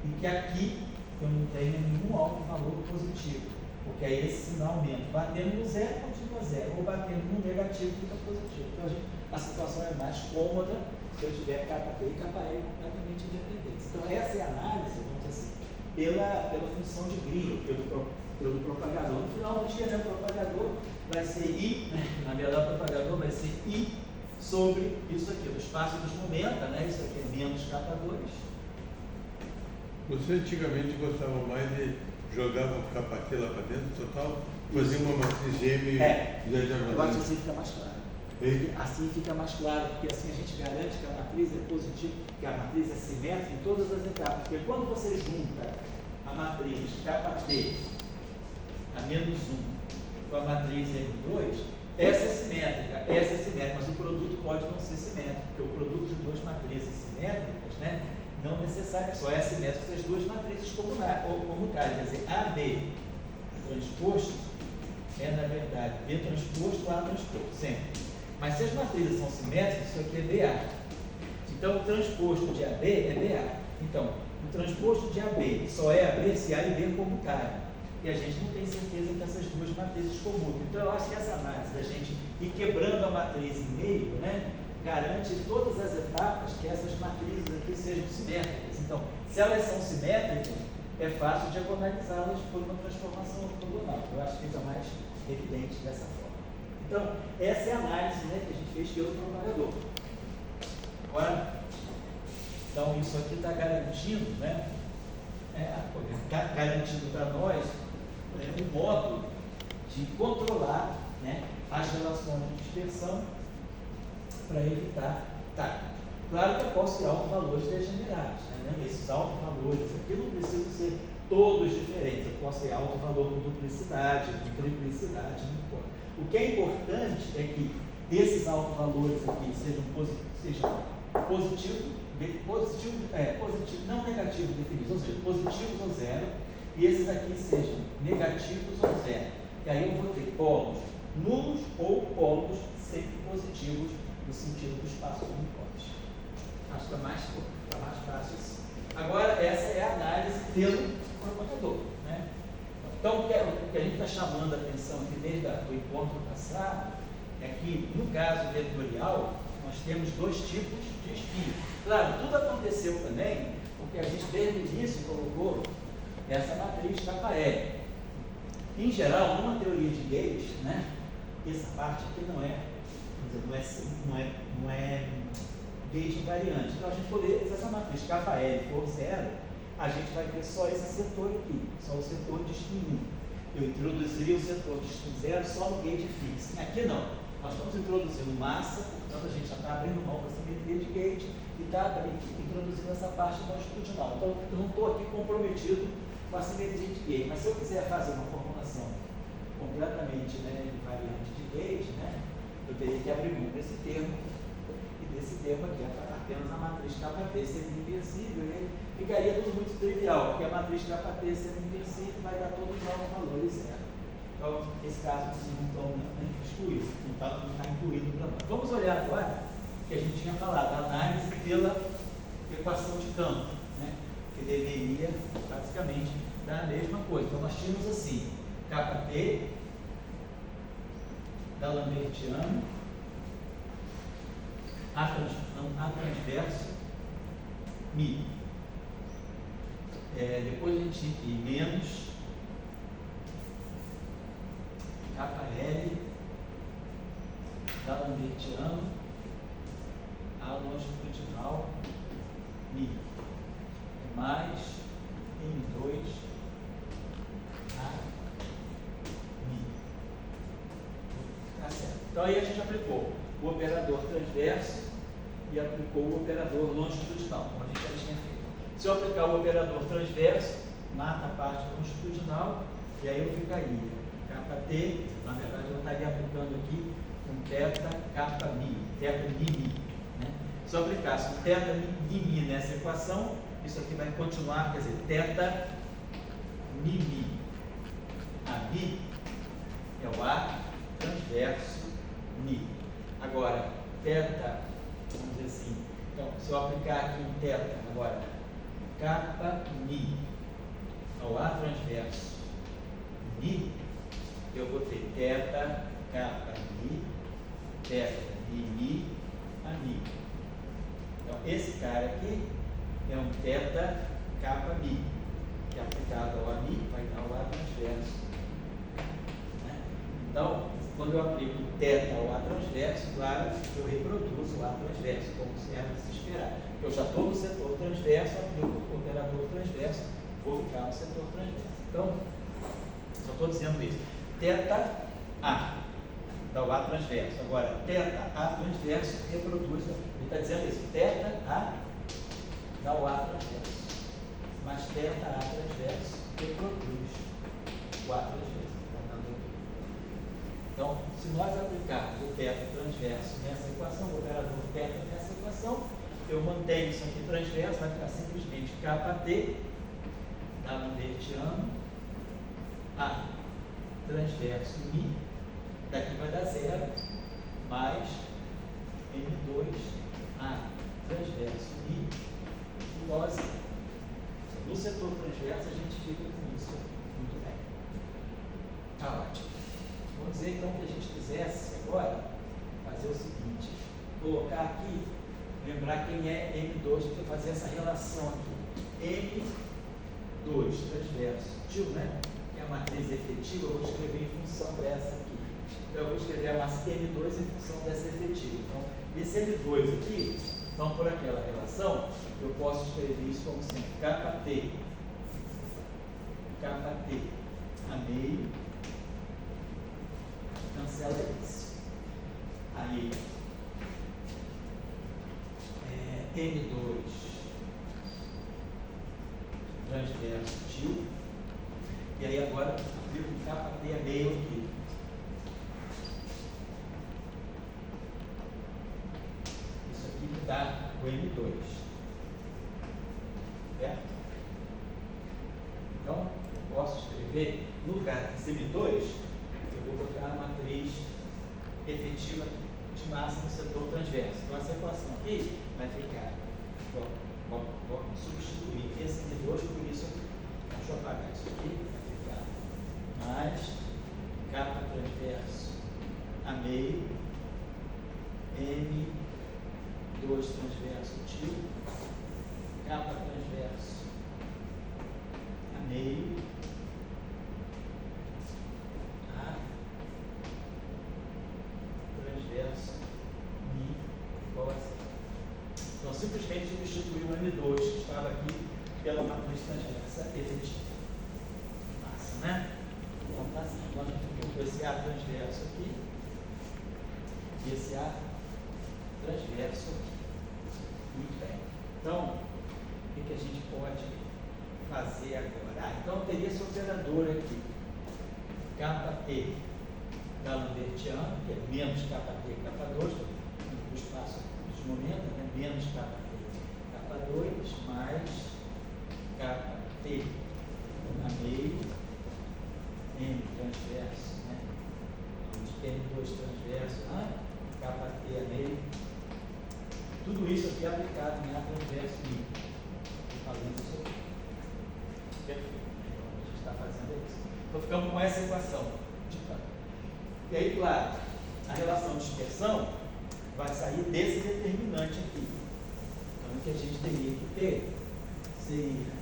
e que aqui eu não tenha nenhum autovalor positivo. Porque aí esse sinal aumenta. Batendo no zero, continua zero. Ou batendo no negativo, fica positivo. Então a situação é mais cômoda se eu tiver KT e KL completamente independentes. Então essa é a análise, vamos dizer assim, pela função de Green, pelo propagador. No final do dia, o propagador vai ser I, né? Na verdade o propagador vai ser I sobre isso aqui. O espaço desmomenta, né? Isso aqui é menos K2. Você antigamente gostava mais de jogar o KT lá para dentro, total, fazia uma matriz M e eu acho que assim fica mais claro. Assim fica mais claro, porque assim a gente garante que a matriz é positiva, que a matriz é simétrica em todas as etapas. Porque quando você junta a matriz KT a menos 1 com a matriz M2, essa é simétrica, mas o produto pode não ser simétrico, porque o produto de duas matrizes simétricas, né, não necessariamente, só é simétrico se as duas matrizes comunais. Quer dizer, AB transposto é, na verdade, B transposto, A transposto, sempre. Mas se as matrizes são simétricas, isso aqui é BA. Então, o transposto de AB é BA. Então, o transposto de AB só é AB se A e B comutarem. E a gente não tem certeza que essas duas matrizes comutam. Então, eu acho que essa análise da gente ir quebrando a matriz em meio, né, garante em todas as etapas que essas matrizes aqui sejam simétricas. Então, se elas são simétricas, é fácil diagonalizá-las por uma transformação ortogonal. Eu acho que fica mais evidente dessa forma. Então, essa é a análise, né, que a gente fez pelo propagador. Agora, então isso aqui está garantindo, né, garantindo para nós um modo de controlar, né, as relações de dispersão para evitar tacto. Claro que eu posso ter autovalores degenerados, né? Esses autovalores aqui não precisam ser todos diferentes. Eu posso ter autovalor com duplicidade, com triplicidade, não importa. O que é importante é que esses autovalores aqui sejam positivos, não negativos definidos, ou seja, positivos ou zero, e esses aqui sejam negativos ou zero. E aí eu vou ter polos nulos ou polos sempre positivos no sentido do espaço uniforme. Acho que é mais fácil assim. Agora, essa é a análise pelo propagador, né? Então, o que a gente está chamando a atenção aqui desde o encontro passado é que, no caso vetorial, nós temos dois tipos de espinho. Claro, tudo aconteceu também porque a gente, desde o início, colocou essa matriz KL. Em geral, numa teoria de Gauss, né, essa parte aqui não é não é gauge invariante. Então a gente poder, se essa matriz KL for zero, a gente vai ter só esse setor aqui, só o setor de spin 1. Eu introduziria o setor de spin 0 só no gauge fixo. Aqui não. Nós estamos introduzindo massa, portanto a gente já está abrindo mão da simetria de gauge e está introduzindo essa parte longitudinal. Então eu não estou aqui comprometido com a simetria de gauge, mas se eu quiser fazer uma formulação completamente invariante de gauge, eu teria que abrir mão desse termo e desse termo aqui, apenas a matriz KT sendo inversível, e aí ficaria tudo muito trivial, porque a matriz KT sendo inversível vai dar todos os novos valores zero. Então, nesse caso, vocês não estão excluídos, não está incluído para nós. Vamos olhar agora o que a gente tinha falado, a análise pela equação de campo, que deveria basicamente dar a mesma coisa. Então, nós tínhamos assim, KT da Lambertiana, A transverso, Mi. Depois a gente tinha aqui menos KL da Lambertiana, A longitudinal, Mi. Mais M2, A, Mi. Tá certo. Então aí a gente aplicou o operador transverso e aplicou o operador longitudinal, como a gente já tinha feito. Se eu aplicar o operador transverso, mata a parte longitudinal, e aí eu ficaria KT, na verdade eu estaria aplicando aqui um θ kappa mi, θ mi mi. Se eu aplicasse um θ mi mi nessa equação, isso aqui vai continuar, quer dizer, θ mi mi. A mi é o A transverso mi. Agora, θ, vamos dizer assim, então, se eu aplicar aqui um θ, agora, kappa mi ao A transverso mi, eu vou ter θ kappa mi, θ mi, a mi. Então, esse cara aqui é um θ kappa mi, que aplicado ao A mi vai dar o A transverso. Então, quando eu aplico θ ao A transverso, claro, eu reproduzo o A transverso, como era de se esperar. Eu já estou no setor transverso, aplico o operador transverso, vou ficar no setor transverso. Então, só estou dizendo isso. θ A dá o A transverso. Agora, θ A transverso reproduz. Ele está dizendo isso. θ A dá o A transverso. Mas θ A transverso reproduz o A transverso. Então, se nós aplicarmos o θ transverso nessa equação, o operador θ nessa equação, eu mantenho isso aqui transverso, vai ficar simplesmente KT da Lambertiana, A transverso Mi, daqui vai dar zero, mais M2, A transverso Mi, e nós, no setor transverso, a gente fica com isso muito bem. Tá ótimo. Vamos dizer então que a gente quisesse agora fazer o seguinte, colocar aqui, lembrar quem é M2, para fazer essa relação aqui. M2 transverso tio, que é a matriz efetiva, eu vou escrever em função dessa aqui. Então eu vou escrever a matriz M2 em função dessa efetiva. Então, esse M2 aqui, então por aquela relação, eu posso escrever isso como sendo KT a meio, cancela isso. Aí, M2 transverso tio. E aí agora aplico um KT a meio aqui. Isso aqui me dá o M2. Certo? Então, eu posso escrever, no lugar de M2, eu vou botar a matriz efetiva de massa no setor transverso. Então, essa equação aqui vai ficar, vou substituir esse M2 por isso aqui. Deixa eu apagar isso aqui, vai ficar mais K transverso a meio, M2 transverso tio, K transverso a meio, A transverso simplesmente substituir o M2 que estava aqui pela matriz transversa efetiva. Massa, né? Então tá assim, nós ficamos com esse A transverso aqui e esse A transverso aqui. Muito bem. Então, o que a gente pode fazer agora? Então eu teria esse operador aqui, Kp galambertiano, que é menos Kp, K2, o espaço de momento, né? Menos Kp, K2, mais Kp a meio, M transverso, né? M2 transverso, Kp a meio. Tudo isso aqui é aplicado em A transverso I. Fazendo isso aqui. Perfeito. Então, a gente está fazendo isso. Então, ficamos com essa equação de campo. E aí, claro, a relação de dispersão vai sair desse determinante aqui. Então, o que a gente teria que ter seria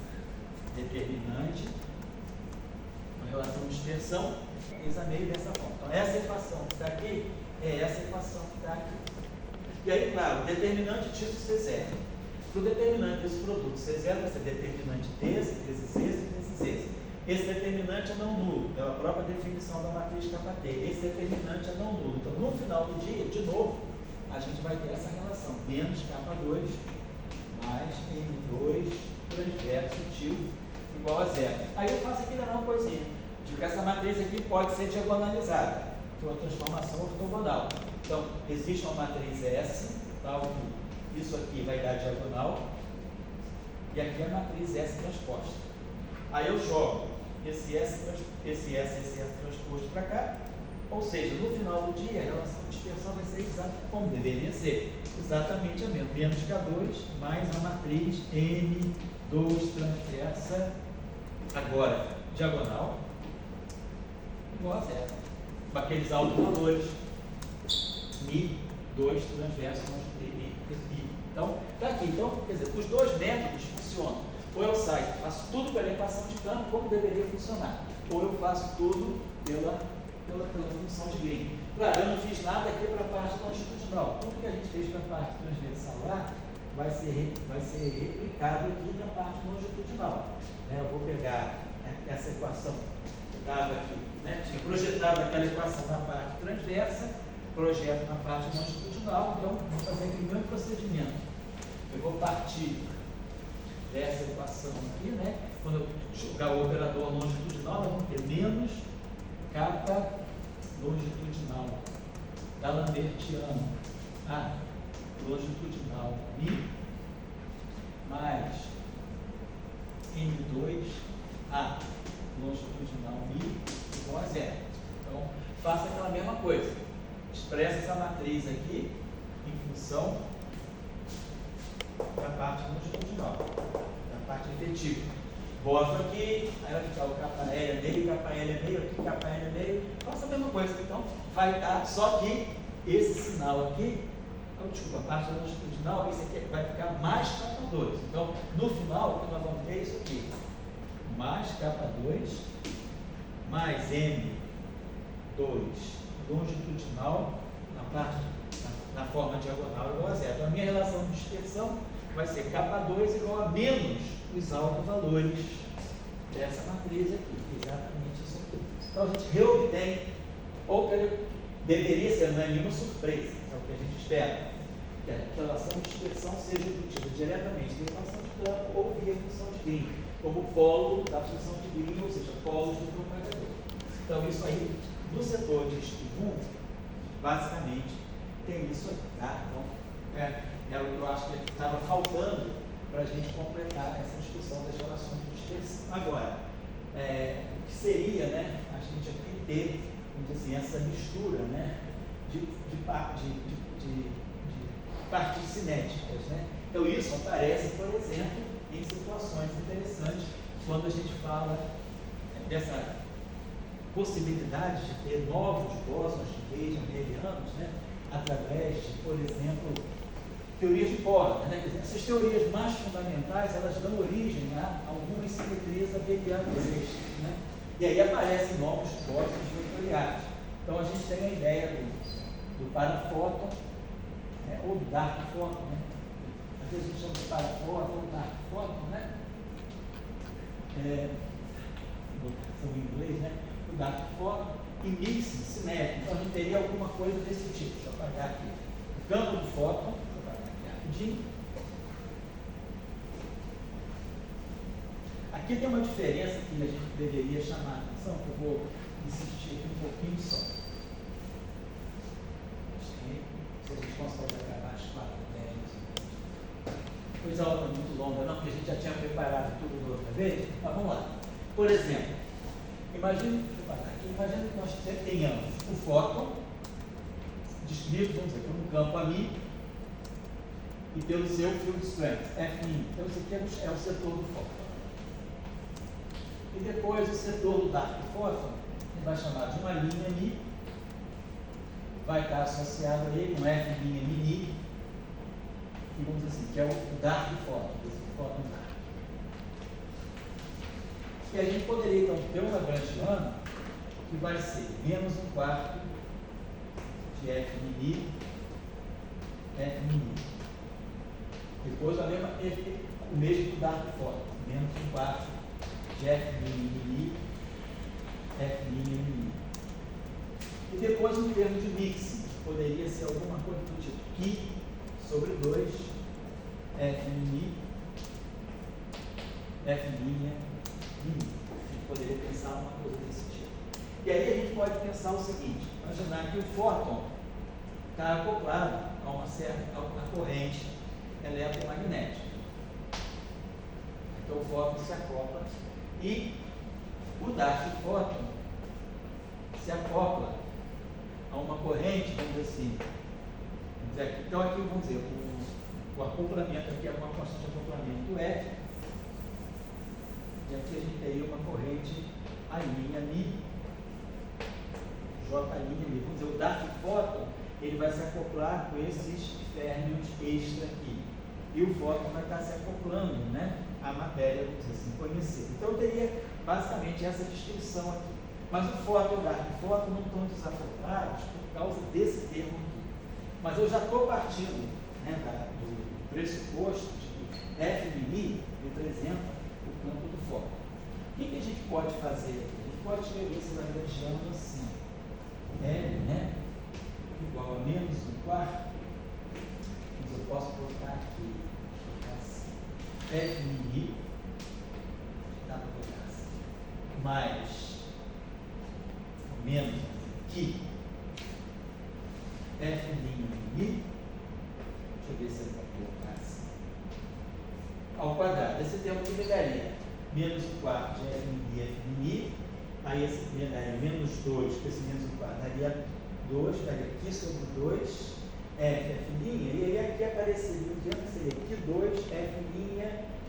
determinante, uma relação de dispersão, a meio dessa forma. Então, essa equação que está aqui é essa equação que está aqui. E aí, claro, determinante disso C0. Para o determinante desse produto C0 vai ser determinante desse, vezes esse, vezes esse. Esse determinante é não nulo, pela própria definição da matriz Kp. Esse determinante é não nulo. Então, no final do dia, de novo, a gente vai ter essa relação. Menos K2 mais M2 transverso tio igual a zero. Aí eu faço aqui uma coisinha. Digo que essa matriz aqui pode ser diagonalizada por uma transformação ortogonal. Então, existe uma matriz S, tal que isso aqui vai dar diagonal, e aqui é a matriz S transposta. Aí eu jogo esse S transposto para cá, ou seja, no final do dia a relação de dispersão vai ser exata como deveria ser, exatamente a mesma, menos K2 mais a matriz M2 transversa, agora diagonal, igual a zero, com aqueles autovalores, Mi2 transverso Mi. Então, está aqui. Então, quer dizer, os dois métodos funcionam. Ou eu saio, faço tudo pela equação de campo, como deveria funcionar. Ou eu faço tudo pela função de Green. Claro, eu não fiz nada aqui para a parte longitudinal. Tudo que a gente fez para a parte transversal lá vai ser replicado aqui na parte longitudinal. Né? Eu vou pegar essa equação que estava aqui, né? Tinha projetado aquela equação na parte transversa, projeto na parte longitudinal, então vou fazer aqui o mesmo procedimento. Eu vou partir dessa equação aqui, né? Quando eu jogar o operador longitudinal, nós vamos ter menos K longitudinal galambertiano A longitudinal Mi mais M2 A longitudinal Mi igual a zero. Então, faça aquela mesma coisa. Expressa essa matriz aqui em função da parte longitudinal, da parte efetiva. Boto aqui, aí olha que o KL é meio, KL é meio, aqui KL é meio, faça a mesma coisa. Então, vai dar, só que esse sinal aqui, desculpa, a parte longitudinal, esse aqui vai ficar mais K2. Então, no final, nós vamos ter isso aqui, mais K2, mais M2 longitudinal na forma diagonal igual a zero. Então, a minha relação de dispersão vai ser K2 igual a menos os autovalores dessa matriz aqui. Exatamente isso aqui. Então, a gente reobtém, ou deveria ser, não é nenhuma surpresa, é o que a gente espera, que a relação de dispersão seja obtida diretamente via equação de campo ou via função de Green, como polo da função de Green, ou seja, polos do propagador. Então, isso aí, no setor de estudo, basicamente, tem isso aqui, tá? Então, é o que eu acho que estava faltando para a gente completar essa discussão das relações de dispersão. Agora, o que seria, né, a gente aqui ter, vamos dizer assim, essa mistura, né, de partes cinéticas, né? Então, isso aparece, por exemplo, em situações interessantes, quando a gente fala dessa possibilidade de ter novos bósons de Rey abelianos, né, através de, por exemplo, teorias de corda, né? Essas teorias mais fundamentais, elas dão origem a algumas simetrias abelianas extras, né? E aí aparecem novos bósons vetoriais. Então a gente tem a ideia do parafóton, né? Ou do dark fóton, né? aqui a gente chama de parafóton ou dark fóton, né? Vou botar em inglês, né? O dark fóton e mixing simétrico. Então a gente teria alguma coisa desse tipo. Deixa eu apagar aqui. O campo do fóton, deixa eu apagar aqui rapidinho. Aqui tem uma diferença que a gente deveria chamar a atenção, que eu vou insistir aqui um pouquinho só. Se a gente consegue acabar as 4, 10. Pois a aula é muito longa, não, porque a gente já tinha preparado tudo da outra vez. Mas vamos lá. Por exemplo, imagine que nós tenhamos o fóton descrito, vamos dizer, por um campo ami e pelo seu field strength, F'. Então, isso aqui é o setor do fóton. E depois o setor do dark fóton, a gente vai chamar de uma linha Mi, vai estar associado a ele um F' mini, e vamos dizer assim, que é o dark fóton, esse fóton dark. E a gente poderia então ter um Lagrangiano que vai ser menos 1/4 de F mini, depois o mesmo do dark fóton, menos 1/4 de F mini, e depois um termo de mixing, que poderia ser alguma coisa do tipo Q sobre 2 F mini, a gente poderia pensar uma coisa desse tipo. E aí a gente pode pensar o seguinte: imaginar que o fóton está acoplado a uma corrente eletromagnética. Então o fóton se acopla e o dark fóton se acopla a uma corrente, vamos dizer assim. Então aqui vamos dizer, o acoplamento aqui é uma constante de acoplamento F, e aqui a gente teria uma corrente A' Mi, J' Mi. Vamos dizer, o dark fóton ele vai se acoplar com esses férmions extra aqui. E o fóton vai estar se acoplando, né, à matéria, vamos dizer assim, conhecida. Então eu teria basicamente essa distinção aqui. Mas o fóton e o dark fóton não estão desacoplados por causa desse termo aqui. Mas eu já estou partindo, né, do pressuposto de que F' representa o campo do fóton. O que a gente pode fazer aqui? A gente pode escrever esse Lagrangiano assim. L, né, igual a menos 1/4. Mas eu posso colocar aqui, assim. F' dá para colocar assim. Mais menos que F' Mi, deixa eu ver se eu vou colocar assim, ao quadrado. Esse termo que me daria menos 1/4 de F' Mi, aí esse daria menos 2, com esse menos 1/4 daria 2, daria aqui sobre 2, F', e aí aqui apareceria o termo que seria aqui 2, F'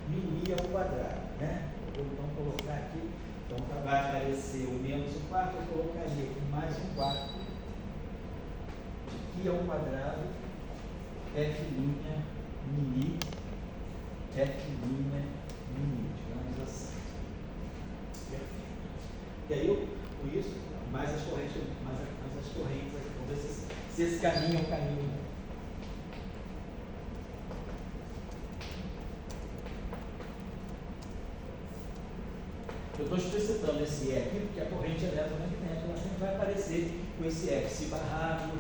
Mi ao quadrado, né? Vou então colocar aqui. Então, vai aparecer o menos 1/4, eu colocaria aqui mais 1/4 de Q ao quadrado, F' mini, digamos assim. Perfeito. E aí, com isso, mais as correntes aqui. Vamos ver se esse caminho é o caminho. Eu estou explicitando esse E aqui, porque a corrente eletromagnética ela sempre vai aparecer com esse F. Se barrado,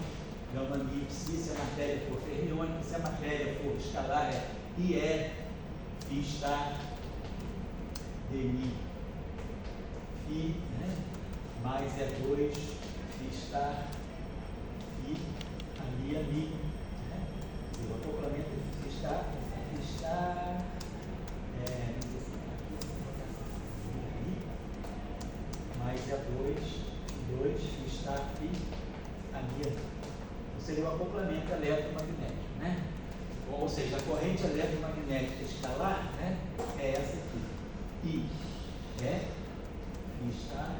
gama mi, se a matéria for ferriônica, se a matéria for escalar, é IE, Φ star, dmi, Φ, né? Mais E2, Φ star, Φ, ali é mi, né? E o acoplamento é Φ star, mais E2, Φ star, Φ, ali. Seria o acoplamento eletromagnético, né? Ou seja, a corrente eletromagnética escalar, né, é essa aqui. I é Φ star,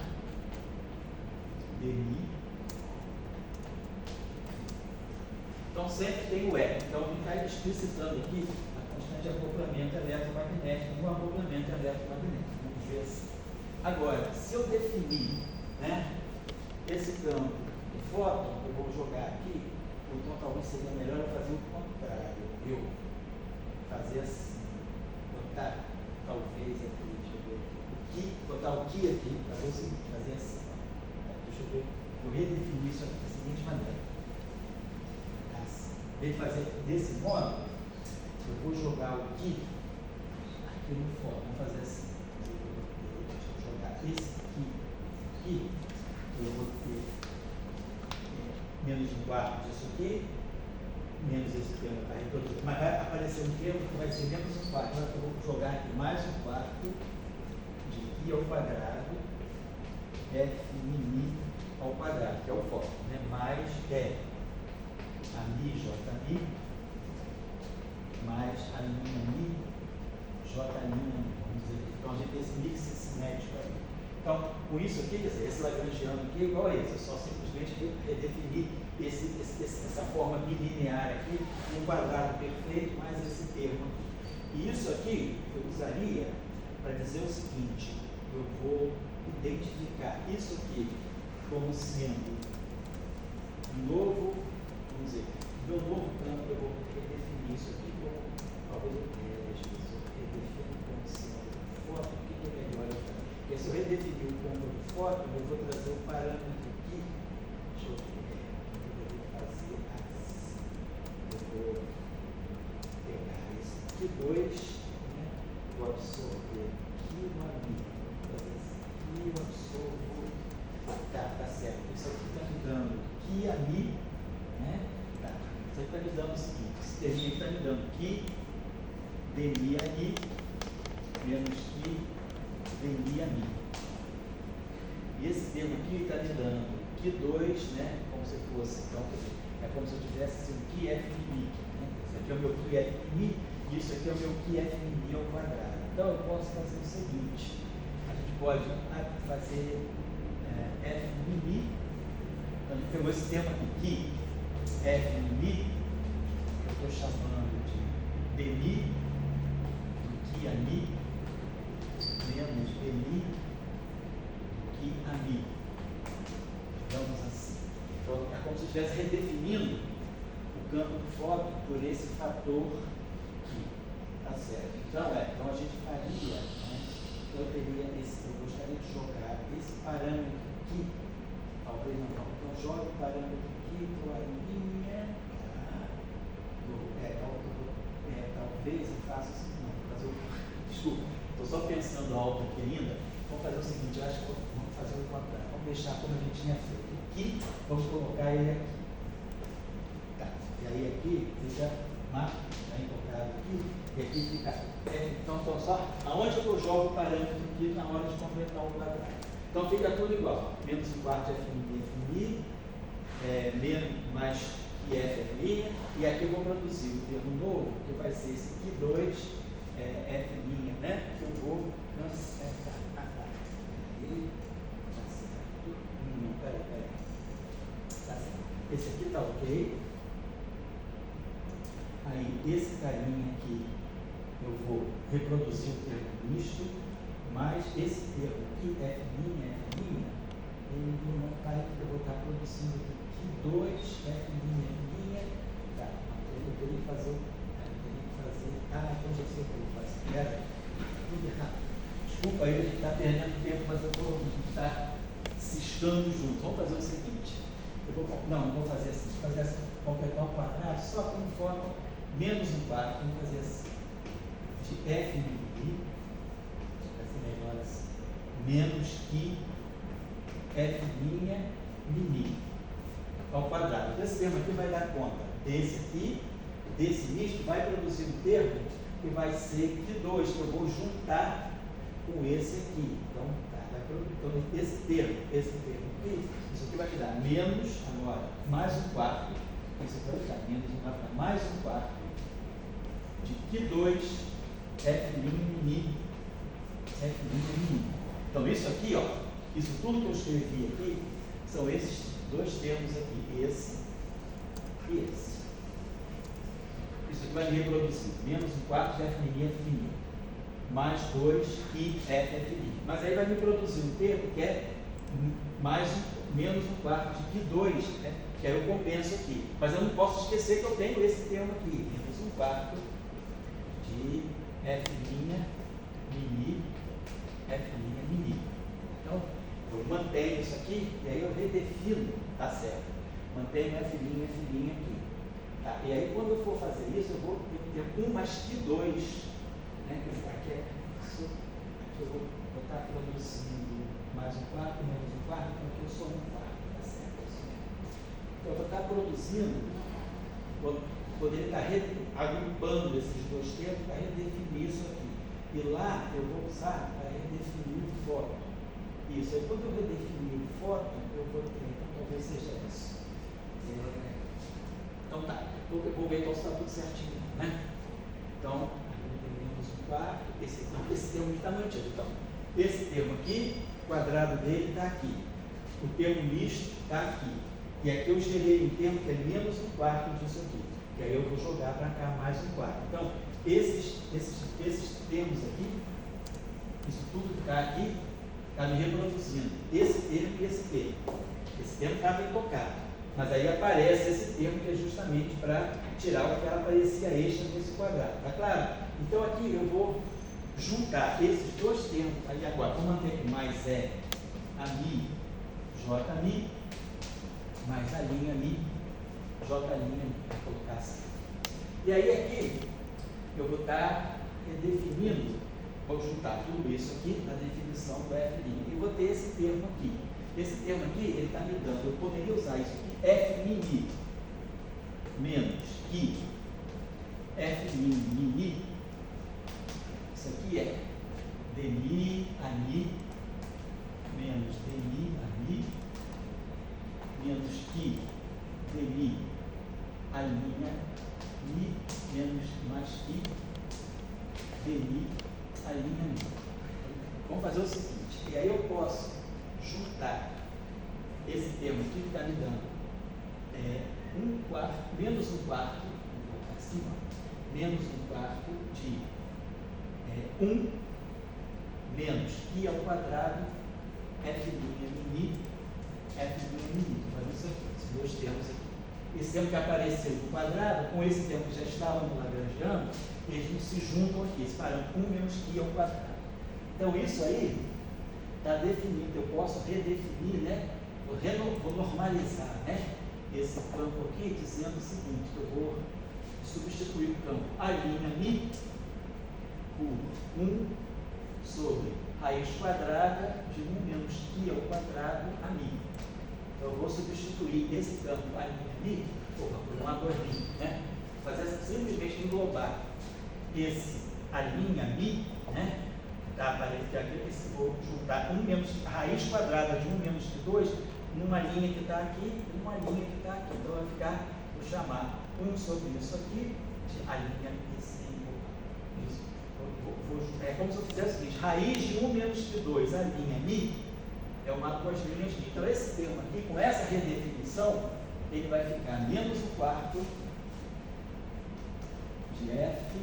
dmi. Então sempre tem o E. Então a gente está explicitando aqui a constante de acoplamento eletromagnético no acoplamento eletromagnético. Vamos ver assim. Agora, se eu definir, né, esse campo do fóton, eu vou jogar aqui, então talvez seria melhor eu fazer o contrário. Eu fazer assim, botar talvez aqui, deixa eu ver aqui, botar o que aqui, para você fazer assim, ó. Deixa eu ver, vou redefinir isso aqui da seguinte maneira. Assim, em vez de fazer desse modo, eu vou jogar o que aqui no fora, vamos fazer assim. Deixa eu jogar esse aqui, eu vou ter menos um quarto disso aqui, menos esse termo para reproduzir. Mas vai aparecer um termo que vai ser menos um quarto. Agora eu vou jogar aqui mais um quarto de i ao quadrado, f mini ao quadrado, que é o foco, né? Mais a mi j mi, mais a minha mi j minha, vamos dizer. Então a gente tem esse mix simétrico aí. Então, com isso aqui, quer dizer, esse lagrangiano aqui é igual a esse, é só simplesmente redefinir essa forma bilinear aqui, um quadrado perfeito, mais esse termo aqui. E isso aqui eu usaria para dizer o seguinte: eu vou identificar isso aqui como sendo um novo, vamos dizer, meu novo campo, eu vou redefinir isso aqui como, talvez eu redefino como sendo foto, o que é melhor eu fazer? Porque se eu redefinir o campo de foto, eu vou trazer o parâmetro aqui, deixa eu ver. Vou pegar esse aqui 2, né? Vou absorver aqui no amigo, fazer aqui, eu absorvo, tá certo, isso aqui está me dando que a mi, né? Tá, isso aqui está me dando o seguinte, esse terminho aqui está me dando que dmi a mi, menos que dmi a mi. E esse termo aqui está me dando que 2, né? Como se fosse, então, é como se eu tivesse assim, o QF mini, né? Esse aqui é o meu QF mini e isso aqui é o meu QF mini ao quadrado. Então eu posso fazer o seguinte: a gente pode fazer F mini. Então a gente pegou esse termo aqui, F mini, eu estou chamando de dmi do que a mi menos dmi do que a mi. Digamos assim. Então, é como se estivesse redefinindo o campo de foto por esse fator aqui. Tá certo? Então a gente faria, né? Eu gostaria de jogar esse parâmetro aqui, talvez não. Então jogue o parâmetro aqui para a linha. Talvez eu faça assim, não, vou fazer o. Desculpa, estou só pensando alto aqui ainda. Vamos fazer o seguinte, eu acho que vamos fazer o contrário. Vamos deixar como a gente tinha feito. Aqui, vamos colocar ele aqui. Tá. E aí aqui fica bem colocado aqui, e aqui fica. Então só aonde eu jogo o parâmetro aqui na hora de completar o quadrado. Então fica tudo igual. Menos um quarto F mi, menos mais que F minha, e aqui eu vou produzir o termo novo, que vai ser esse aqui 2 F minha, né? Que eu vou cancelar. Peraí. Tá certo. Esse aqui tá ok. Aí, esse carinha aqui, eu vou reproduzir o termo misto, mas esse termo aqui, F minha, ele não está aqui, eu vou estar produzindo aqui 2 F minha, tá. Eu teria que fazer, então já sei o que eu vou fazer. Pera, tudo errado. Desculpa aí, a gente está perdendo tempo, mas eu vou estar ciscando junto. Vamos fazer o seguinte: não vou fazer assim, vou fazer assim, completar um quadrado só como forma menos um quarto. Vamos fazer assim, de F mini, vai ser melhor assim, menos que F minha mini ao quadrado. Esse termo aqui vai dar conta desse aqui, desse misto, vai produzir um termo que vai ser que 2, que eu vou juntar com esse aqui. Então, esse termo aqui, isso aqui vai me dar menos, agora, mais um quarto, isso aqui vai dar menos um quarto, mais um quarto, de que 2 F mini. Então, isso aqui, ó, isso tudo que eu escrevi aqui, são esses dois termos aqui, esse e esse. Isso aqui vai me reproduzir, menos um quarto de F mini, mais 2 e F mini. Mas aí vai me produzir um termo que é menos um quarto de que 2, né? Que aí eu compenso aqui. Mas eu não posso esquecer que eu tenho esse termo aqui, menos um quarto de de F' mini, F' mini. Então, eu mantenho isso aqui e aí eu redefino, tá certo? Mantenho F' aqui. Tá? E aí, quando eu for fazer isso, eu vou ter 1 mais Q2, né? Que aqui é isso, aqui eu vou estar produzindo mais um quarto, menos um quarto, então aqui eu sou um quarto, tá certo? Então, eu vou estar produzindo, vou poder estar agrupando esses dois termos para redefinir isso aqui. E lá eu vou usar para redefinir o fóton. Isso, aí quando eu redefinir o fóton, eu vou ter, então talvez seja isso. Então tá, eu vou ver então se está tudo certinho, né? Então, temos um quarto, esse termo está mantido. Então, esse termo aqui, o quadrado dele está aqui. O termo misto está aqui. E aqui eu gerei um termo que é menos um quarto disso aqui. E aí eu vou jogar para cá mais um quarto. Então, esses termos aqui, isso tudo que está aqui, está me reproduzindo. Esse termo e esse termo. Esse termo estava intocado. Mas aí aparece esse termo que é justamente para tirar o que aparecia extra nesse quadrado. Tá claro? Então aqui eu vou juntar esses dois termos. Aí agora, vou manter aqui mais a mi, j mi, mais a linha mi, j linha mi. Vou colocar assim. E aí aqui eu vou estar redefinindo, vou juntar tudo isso aqui na definição do F'. E vou ter esse termo aqui. Esse termo aqui, ele está me dando, eu poderia usar isso aqui, F' menos que F' mini, isso aqui é dmi a mi menos dmi a mi menos que dmi a linha mi menos mais que dmi a linha mi. Vamos fazer o seguinte, e aí eu posso juntar esse termo aqui que está me dando um quarto, menos um quarto, vou colocar assim, ó, menos um quarto de 1 menos que ao quadrado F' mini, vou fazer isso aqui, esses dois termos aqui. Esse termo que apareceu no quadrado, com esse termo que já estava no Lagrangiano, eles não se juntam aqui, esse parâmetro 1 menos que ao quadrado. Então isso aí está definido, eu posso redefinir, né? Vou normalizar, né? Esse campo aqui dizendo o seguinte, que eu vou substituir o campo a linha mi por 1 sobre raiz quadrada de 1 menos que ao quadrado a mi. Então eu vou substituir esse campo a linha mi por uma linha, né? Fazer simplesmente englobar esse a linha mi, né? Tá, vou juntar 1 menos, a raiz quadrada de 1 menos que 2 numa linha que está aqui e numa linha que está aqui. Então vai ficar, vou chamar 1 sobre isso aqui de a linha isso. É como se eu fizesse o seguinte, raiz de 1 menos que 2, a linha mi, é uma das linhas mi. Então esse termo aqui, com essa redefinição, ele vai ficar menos um quarto de F,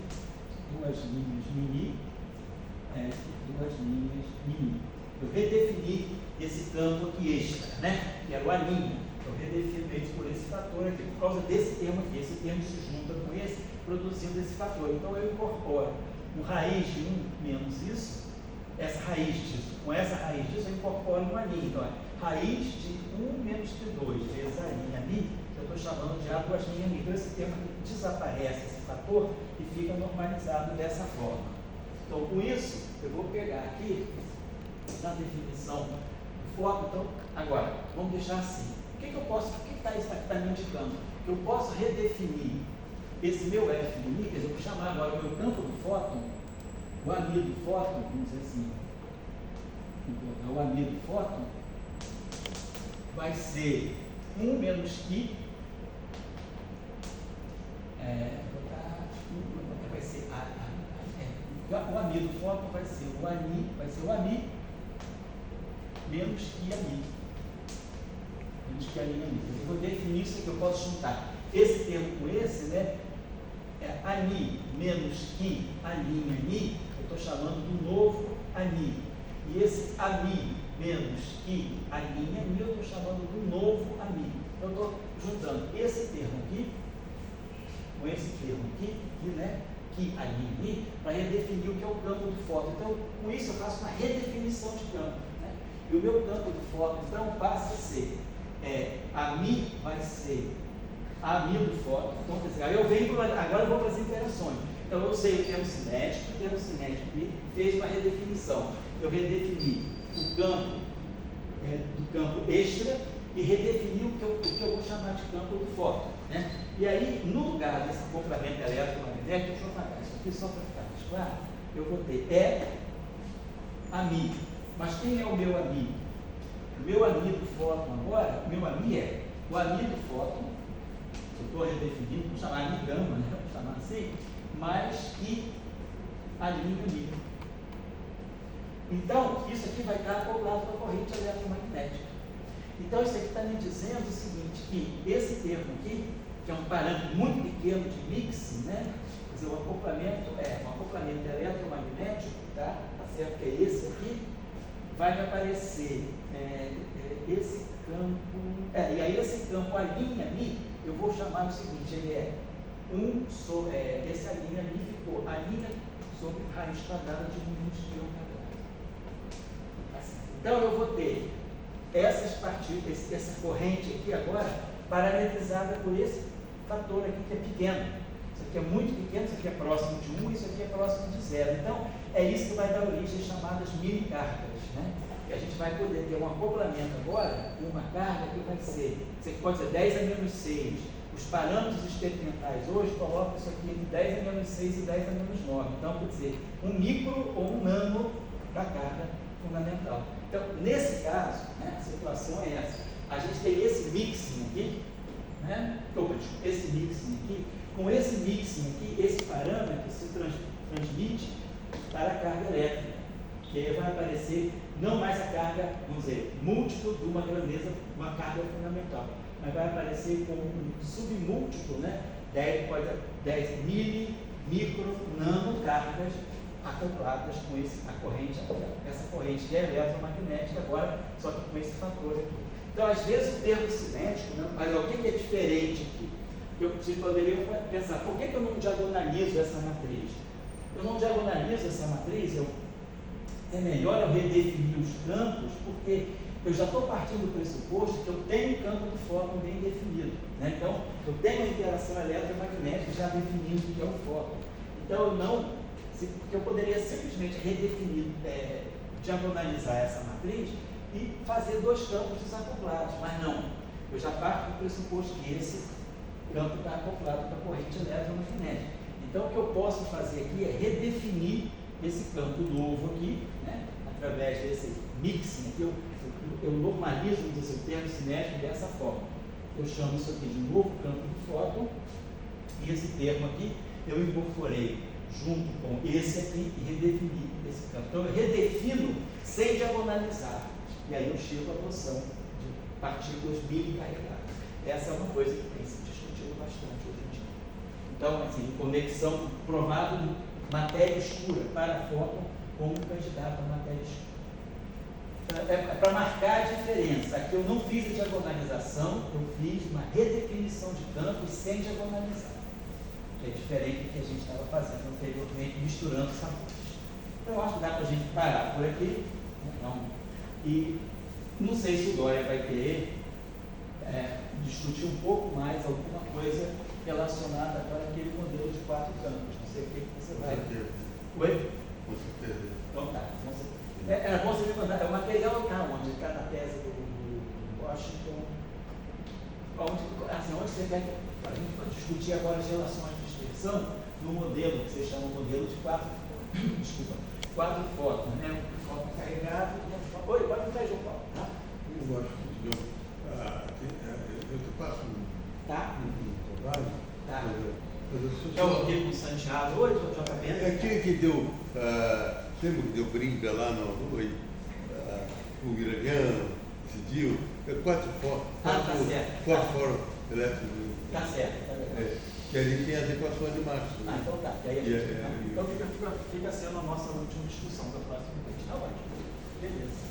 duas linhas mini, F, duas linhas mini. Eu redefini esse campo aqui extra, né? Que era o a linha. Eu redefino ele por esse fator aqui, por causa desse termo aqui. Esse termo se junta com esse, produzindo esse fator. Então eu incorporo um raiz de 1 menos isso, essa raiz disso. Com essa raiz disso, eu incorporo uma linha. Então, raiz de 1 menos que 2 vezes a linha mi, eu estou chamando de a duas linhas mi. Então esse termo aqui desaparece, esse fator, e fica normalizado dessa forma. Então, com isso, eu vou pegar aqui, na definição do fóton. Então, agora, vamos deixar assim. O que eu posso, o que está me indicando? Que eu posso redefinir esse meu F do níquel, eu vou chamar agora o meu campo do fóton, o ami do fóton, vamos dizer assim, o ami do fóton, vai ser 1 menos que, vai ser o ami do fóton vai ser o ami menos que a mi. Menos que a linha mi. Eu vou definir isso aqui, eu posso juntar esse termo com esse, né? Ami menos que a linha mi, eu estou chamando do novo ami. E esse ami menos que a linha mi, eu estou chamando do novo ami. Então, eu estou juntando esse termo aqui com esse termo aqui, né? aqui, ali, para redefinir o que é o campo do fóton. Então, com isso eu faço uma redefinição de campo. Né? E o meu campo do fóton, então, passa a ser, a Mi vai ser a Mi do fóton. Então, quer dizer, aí agora eu vou para as interações. Então, eu sei o termo cinético fez uma redefinição. Eu redefini o campo do campo extra e redefini o que eu vou chamar de campo do fóton. Né? E aí, no lugar desse acoplamento eletromagnético, deixa eu apagar isso aqui só para ficar mais claro, eu vou ter a Mi. Mas quem é o meu ami? O meu ami do fóton agora, o meu ami é o ami do fóton, eu estou redefinindo, vou chamar ami gama, né? Vou chamar assim, mas que alinha o Mi. Então, isso aqui vai estar acoplado com a corrente eletromagnética. Então, isso aqui está me dizendo o seguinte, que esse termo aqui, que é um parâmetro muito pequeno de mixing, né? Quer dizer, o acoplamento eletromagnético, tá certo? Que é esse aqui, vai me aparecer esse campo, e aí esse campo alinha Mi, eu vou chamar o seguinte, ele esse alinha Mi ficou alinha sobre raiz quadrada de 1 de ao quadrado. Então eu vou ter essas partículas, essa corrente aqui agora, parametrizada por esse fator aqui que é pequeno. Isso aqui é muito pequeno, isso aqui é próximo de 1, isso aqui é próximo de 0. Então, é isso que vai dar origem às chamadas mini-cargas. Né? E a gente vai poder ter um acoplamento agora, uma carga que vai ser, isso aqui pode ser 10 a menos 6. Os parâmetros experimentais hoje colocam isso aqui entre 10 a menos 6 e 10 a menos 9. Então, quer dizer, um micro ou um nano da carga fundamental. Então, nesse caso, né, a situação é essa. A gente tem esse mixing aqui, né? Esse mixing aqui, com esse mixing aqui, esse parâmetro se transmite para a carga elétrica, que aí vai aparecer não mais a carga, vamos dizer, múltiplo de uma grandeza, uma carga fundamental, mas vai aparecer como um submúltiplo, né? 10 micro, nano cargas acopladas com essa corrente que é eletromagnética agora, só que com esse fator aqui. Então, às vezes o termo cinético, né, mas o que é diferente aqui? Você poderia pensar, por que eu não diagonalizo essa matriz? Eu não diagonalizo essa matriz, é melhor eu redefinir os campos, porque eu já estou partindo do pressuposto que eu tenho o campo do fóton bem definido. Né? Então, eu tenho a interação eletromagnética já definindo o que é o fóton. Então, porque eu poderia simplesmente redefinir, diagonalizar essa matriz e fazer dois campos desacoplados, mas não. Eu já parto do pressuposto que esse campo está acoplado com a corrente eletromagnética. Então, o que eu posso fazer aqui é redefinir esse campo novo aqui, né, através desse mixing aqui, eu normalizo o termo cinético dessa forma. Eu chamo isso aqui de novo campo do fóton, e esse termo aqui eu incorporei junto com esse aqui e redefini esse campo. Então, eu redefino sem diagonalizar. E aí eu chego à noção de partículas mini-carregadas. Essa é uma coisa que tem se discutido bastante hoje em dia. Então, assim, conexão provável de matéria escura para fóton como candidato a matéria escura. Para marcar a diferença. Aqui eu não fiz a diagonalização, eu fiz uma redefinição de campo sem diagonalizar. Que é diferente do que a gente estava fazendo anteriormente, misturando sabores. Então, eu acho que dá para a gente parar por aqui. Então, e não sei se o Dória vai querer discutir um pouco mais alguma coisa relacionada para aquele modelo de 4 campos. Não sei o que você vai. Oi? Com certeza. Então tá. Era bom você me mandar. O material está onde? Está na tese do Washington. Onde você quer que a gente pode discutir agora as relações de dispersão no modelo que você chama modelo de 4 fótons, né? Um fóton carregado. Oi, pode me dar, João Paulo, tá? Eu acho que eu te passo um trabalho. Tá. Eu aqui com o Santiago hoje, o JP. É aquele que deu, lembra que deu briga lá no o iraniano, decidiu, 4 fótons. Tá certo. 4 fótons elétricos. Tá certo. Que ali tem as equações de Marx. Ah, então tá. E aí então fica sendo a nossa última discussão da próxima vez. Tá ótimo. Beleza.